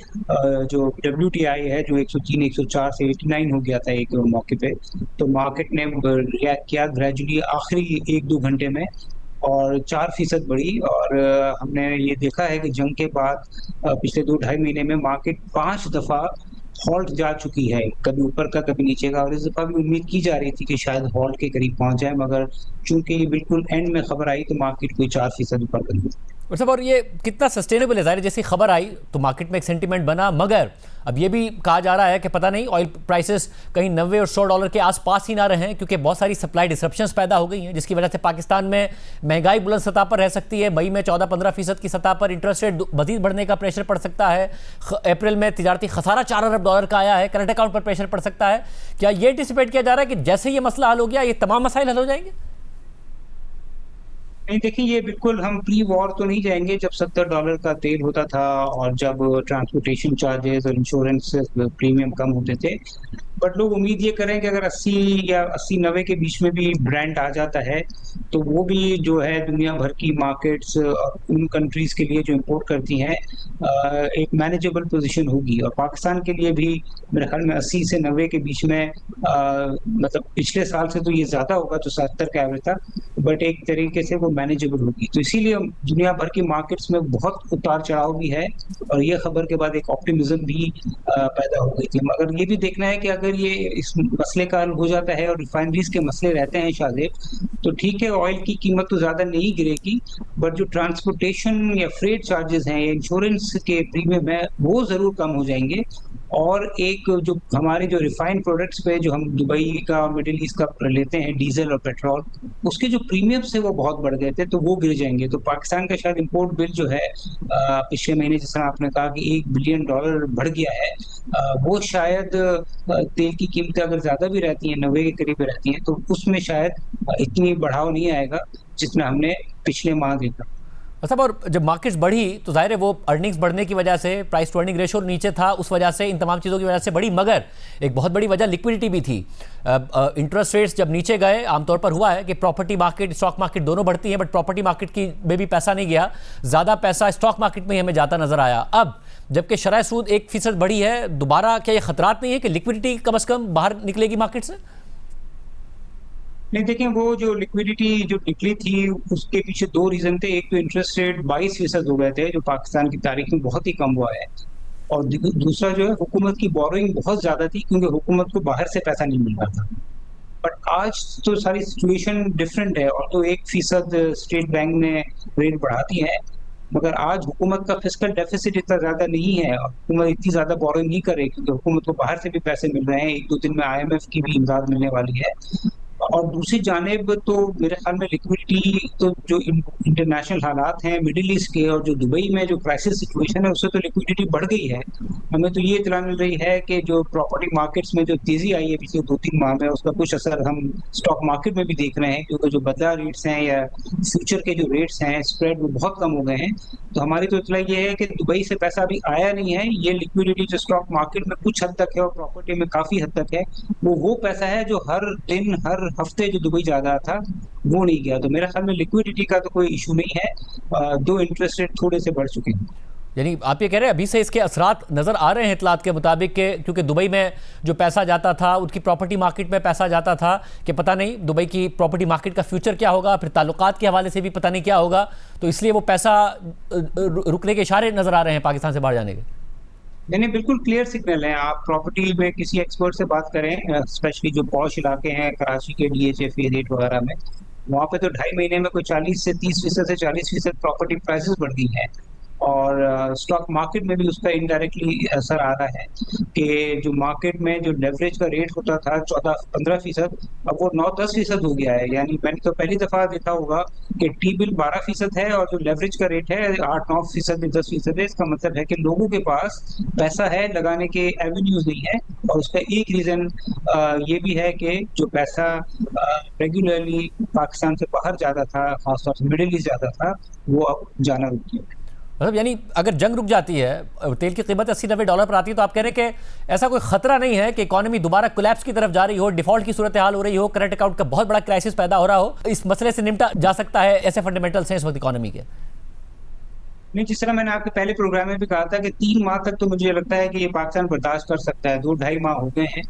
जो WTI है जो 103 104 से 89 हो गया था एक मौके पे, तो मार्केट ने रिएक्ट किया ग्रेजुअली आखिरी 1-2 घंटे में और 4% बढ़ी। और हमने ये देखा है कि जंग के बाद पिछले 2-2.5 महीने में मार्केट 5 दफ़ा हॉल्ट जा चुकी है, कभी ऊपर का कभी नीचे का। और इस दफ़ा भी उम्मीद की जा रही थी कि शायद हॉल्ट के करीब पहुंच जाए, मगर चूंकि बिल्कुल एंड में खबर आई तो मार्केट कोई 4% ऊपर गई। और सब, और ये कितना सस्टेनेबल है? ज़ाहिर जैसी खबर आई तो मार्केट में एक सेंटीमेंट बना, मगर अब ये भी कहा जा रहा है कि पता नहीं ऑयल प्राइसेस कहीं $90 और $100 के आसपास ही ना रहें, क्योंकि बहुत सारी सप्लाई डिसरप्शंस पैदा हो गई हैं, जिसकी वजह से पाकिस्तान में महंगाई बुलंद सतह पर रह सकती है। मई में 14-15% की सतह पर इंटरेस्ट रेट मजीद बढ़ने का प्रेशर पड़ सकता है। अप्रैल में तिजारती खसारा $4 अरब का आया है, करंट अकाउंट पर प्रेशर पड़ सकता है। क्या ये एंटिसिपेट किया जा रहा है कि जैसे ये मसला हल हो गया ये तमाम मसाइल हल हो जाएंगे? नहीं, देखिए ये बिल्कुल हम प्री वॉर तो नहीं जाएंगे जब $70 का तेल होता था और जब ट्रांसपोर्टेशन चार्जेस और इंश्योरेंस प्रीमियम कम होते थे। बट लोग उम्मीद ये करें कि अगर 80 या 80-90 के बीच में भी ब्रांड आ जाता है तो वो भी जो है दुनिया भर की मार्केट्स और उन कंट्रीज के लिए जो इंपोर्ट करती हैं एक मैनेजेबल पोजीशन होगी। और पाकिस्तान के लिए भी मेरे ख्याल में 80 से 90 के बीच में मतलब पिछले साल से तो ये ज्यादा होगा जो 70 का एवरेज था, बट एक तरीके से वो मैनेजेबल होगी। तो इसीलिए दुनिया भर की मार्केट्स में बहुत उतार चढ़ाव भी है और ये खबर के बाद एक ऑप्टिमिज्म भी पैदा हो गई थी। मगर ये भी देखना है कि अगर ये इस मसले का हल हो जाता है और रिफाइनरीज के मसले रहते हैं शायद, तो ठीक है ऑयल की कीमत तो ज्यादा नहीं गिरेगी, बट जो ट्रांसपोर्टेशन या फ्रेट चार्जेस हैं या इंश्योरेंस के प्रीमियम है वो जरूर कम हो जाएंगे। और एक जो हमारे जो रिफाइंड प्रोडक्ट्स पे जो हम दुबई का और मिडिल ईस्ट का लेते हैं डीजल और पेट्रोल, उसके जो प्रीमियम्स है वो बहुत बढ़ गए थे, तो वो गिर जाएंगे। तो पाकिस्तान का शायद इंपोर्ट बिल जो है पिछले महीने जिस तरह आपने कहा कि $1 बिलियन बढ़ गया है, वो शायद तेल की कीमतें अगर ज्यादा भी रहती हैं 90 के करीब रहती हैं तो उसमें शायद इतनी बढ़ाव नहीं आएगा जितना हमने पिछले माह देखा। मतलब और जब मार्केट्स बढ़ी तो जाहिर है वो अर्निंग्स बढ़ने की वजह से प्राइस टू अर्निंग रेशो नीचे था, उस वजह से इन तमाम चीज़ों की वजह से बढ़ी। मगर एक बहुत बड़ी वजह लिक्विडिटी भी थी। इंटरेस्ट रेट्स जब नीचे गए, आमतौर पर हुआ है कि प्रॉपर्टी मार्केट स्टॉक मार्केट दोनों बढ़ती हैं, बट प्रॉपर्टी मार्केट की में भी पैसा नहीं गया, ज़्यादा पैसा स्टॉक मार्केट में ही हमें जाता नजर आया। अब जबकि शरह सूद 1% बढ़ी है, दोबारा क्या ये खतरात नहीं है कि लिक्विडिटी कम अज़ कम बाहर निकलेगी मार्केट से? नहीं, देखिए वो जो लिक्विडिटी जो निकली थी उसके पीछे दो रीजन थे। एक तो इंटरेस्ट रेट 22% हो गए थे जो पाकिस्तान की तारीख में बहुत ही कम हुआ है, और दूसरा जो है हुकूमत की बोरोइंग बहुत ज्यादा थी क्योंकि हुकूमत को बाहर से पैसा नहीं मिल रहा था। बट आज तो सारी सिचुएशन डिफरेंट है, और तो 1% स्टेट बैंक ने रेट बढ़ा दी है, मगर आज हुकूमत का फिस्कल डेफिसिट इतना ज्यादा नहीं है और हुकूमत इतनी ज्यादा बोरोइंग नहीं कर रही क्योंकि हुकूमत को बाहर से भी पैसे मिल रहे हैं। 1-2 दिन में IMF की भी इमदाद मिलने वाली है। और दूसरी जानिब तो मेरे ख्याल में लिक्विडिटी तो जो इंटरनेशनल हालात हैं मिडिल ईस्ट के और जो दुबई में जो क्राइसिस सिचुएशन है उससे तो लिक्विडिटी बढ़ गई है। हमें तो ये इत्तला मिल रही है कि जो प्रॉपर्टी मार्केट्स में जो तेजी आई है पिछले 2-3 माह में उसका कुछ असर हम स्टॉक मार्केट में भी देख रहे हैं, क्योंकि जो बदला रेट्स हैं या फ्यूचर के जो रेट्स हैं स्प्रेड वो बहुत कम हो गए हैं। तो हमारी तो इत्तला ये है कि दुबई से पैसा अभी आया नहीं है, ये लिक्विडिटी जो स्टॉक मार्केट में कुछ हद तक है और प्रॉपर्टी में काफी हद तक है, वो पैसा है जो हर दिन हर हफ्ते जो दुबई जा रहा था वो नहीं गया। तो मेरा ख्याल में लिक्विडिटी का तो कोई इशू नहीं है। दो इंटरेस्ट रेट थोड़े से बढ़ चुके हैं। यानी आप ये कह रहे हैं अभी से इसके असरात नजर आ रहे हैं इतलात के मुताबिक के, क्योंकि दुबई में जो पैसा जाता था उनकी प्रॉपर्टी मार्केट में पैसा जाता था कि पता नहीं दुबई की प्रॉपर्टी मार्केट का फ्यूचर क्या होगा, फिर ताल्लुकात के हवाले से भी पता नहीं क्या होगा, तो इसलिए वो पैसा रुकने के इशारे नजर आ रहे हैं पाकिस्तान से बाहर जाने के। नहीं, बिल्कुल क्लियर सिग्नल है। आप प्रॉपर्टी में किसी एक्सपर्ट से बात करें, स्पेशली जो पॉश इलाके हैं कराची के DHA फेज 8 वगैरह में, वहाँ पे तो 2.5 महीने में कोई 40 से 30% से 40% प्रॉपर्टी प्राइसेस बढ़ गई हैं। और स्टॉक मार्केट में भी उसका इनडायरेक्टली असर आ रहा है कि जो मार्केट में जो लेवरेज का रेट होता था 14-15%, अब वो 9-10% हो गया है। यानी मैंने तो पहली दफा देखा होगा कि टी बिल 12% है और जो लेवरेज का रेट है 8-9%, 10% है। इसका मतलब है कि लोगों के पास पैसा है, लगाने के एवेन्यूज नहीं है। और उसका एक रीजन ये भी है कि जो पैसा रेगुलरली पाकिस्तान से बाहर जाता था, खासतौर से मिडिल ईस्ट जाता था, वो अब जाना रुक गया। मतलब यानी अगर जंग रुक जाती है, तेल की कीमत $80-90 पर आती है, तो आप कह रहे हैं कि ऐसा कोई खतरा नहीं है कि इकॉनमी दोबारा कोलैप्स की तरफ जा रही हो, डिफॉल्ट की सूरत हाल हो रही हो, करंट अकाउंट का बहुत बड़ा क्राइसिस पैदा हो रहा हो, इस मसले से निपटा जा सकता है? ऐसे फंडामेंटल्स हैं इस वक्त इकॉनमी के? नहीं, जिस तरह मैंने आपके पहले प्रोग्राम में भी कहा था कि 3 माह तक तो मुझे लगता है कि ये पाकिस्तान बर्दाश्त कर सकता है। 2-2.5 माह हो गए हैं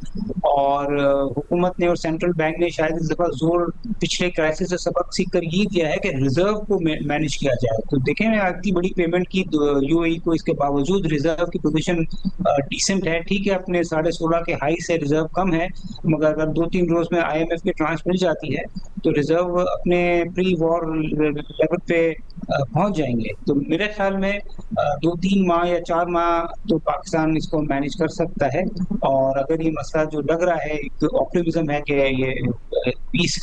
और हुकूमत ने और सेंट्रल बैंक ने शायद इस दफा जोर पिछले क्राइसिस से सबक सीख कर ये दिया है कि रिजर्व को मैनेज किया जाए। तो देखें इतनी बड़ी पेमेंट की UAE को, इसके बावजूद रिजर्व की पोजीशन डिसेंट है। ठीक है, अपने 16.5 के हाई से रिजर्व कम है, मगर अगर 2-3 रोज में IMF की ट्रांस मिल जाती है तो रिजर्व अपने प्री वॉर लेवल पे पहुंच जाएंगे। तो मेरे ख्याल में 2-3 माह या 4 माह तो पाकिस्तान इसको मैनेज कर सकता है। और अगर ये मसला जो लग रहा है, एक ऑप्टिमिज्म है कि ये पीस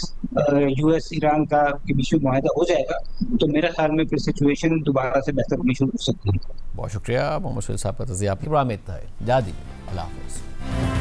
US ईरान का के बीच में मुआहदा हो जाएगा, तो मेरे ख्याल में फिर सिचुएशन दोबारा से बेहतर होनी शुरू हो सकती है। बहुत शुक्रिया मोहम्मद शहीद साहब का तज़िया। आपकी प्रोग्राम में इतना है। जा दीजिए, अल्लाह हाफ़िज़।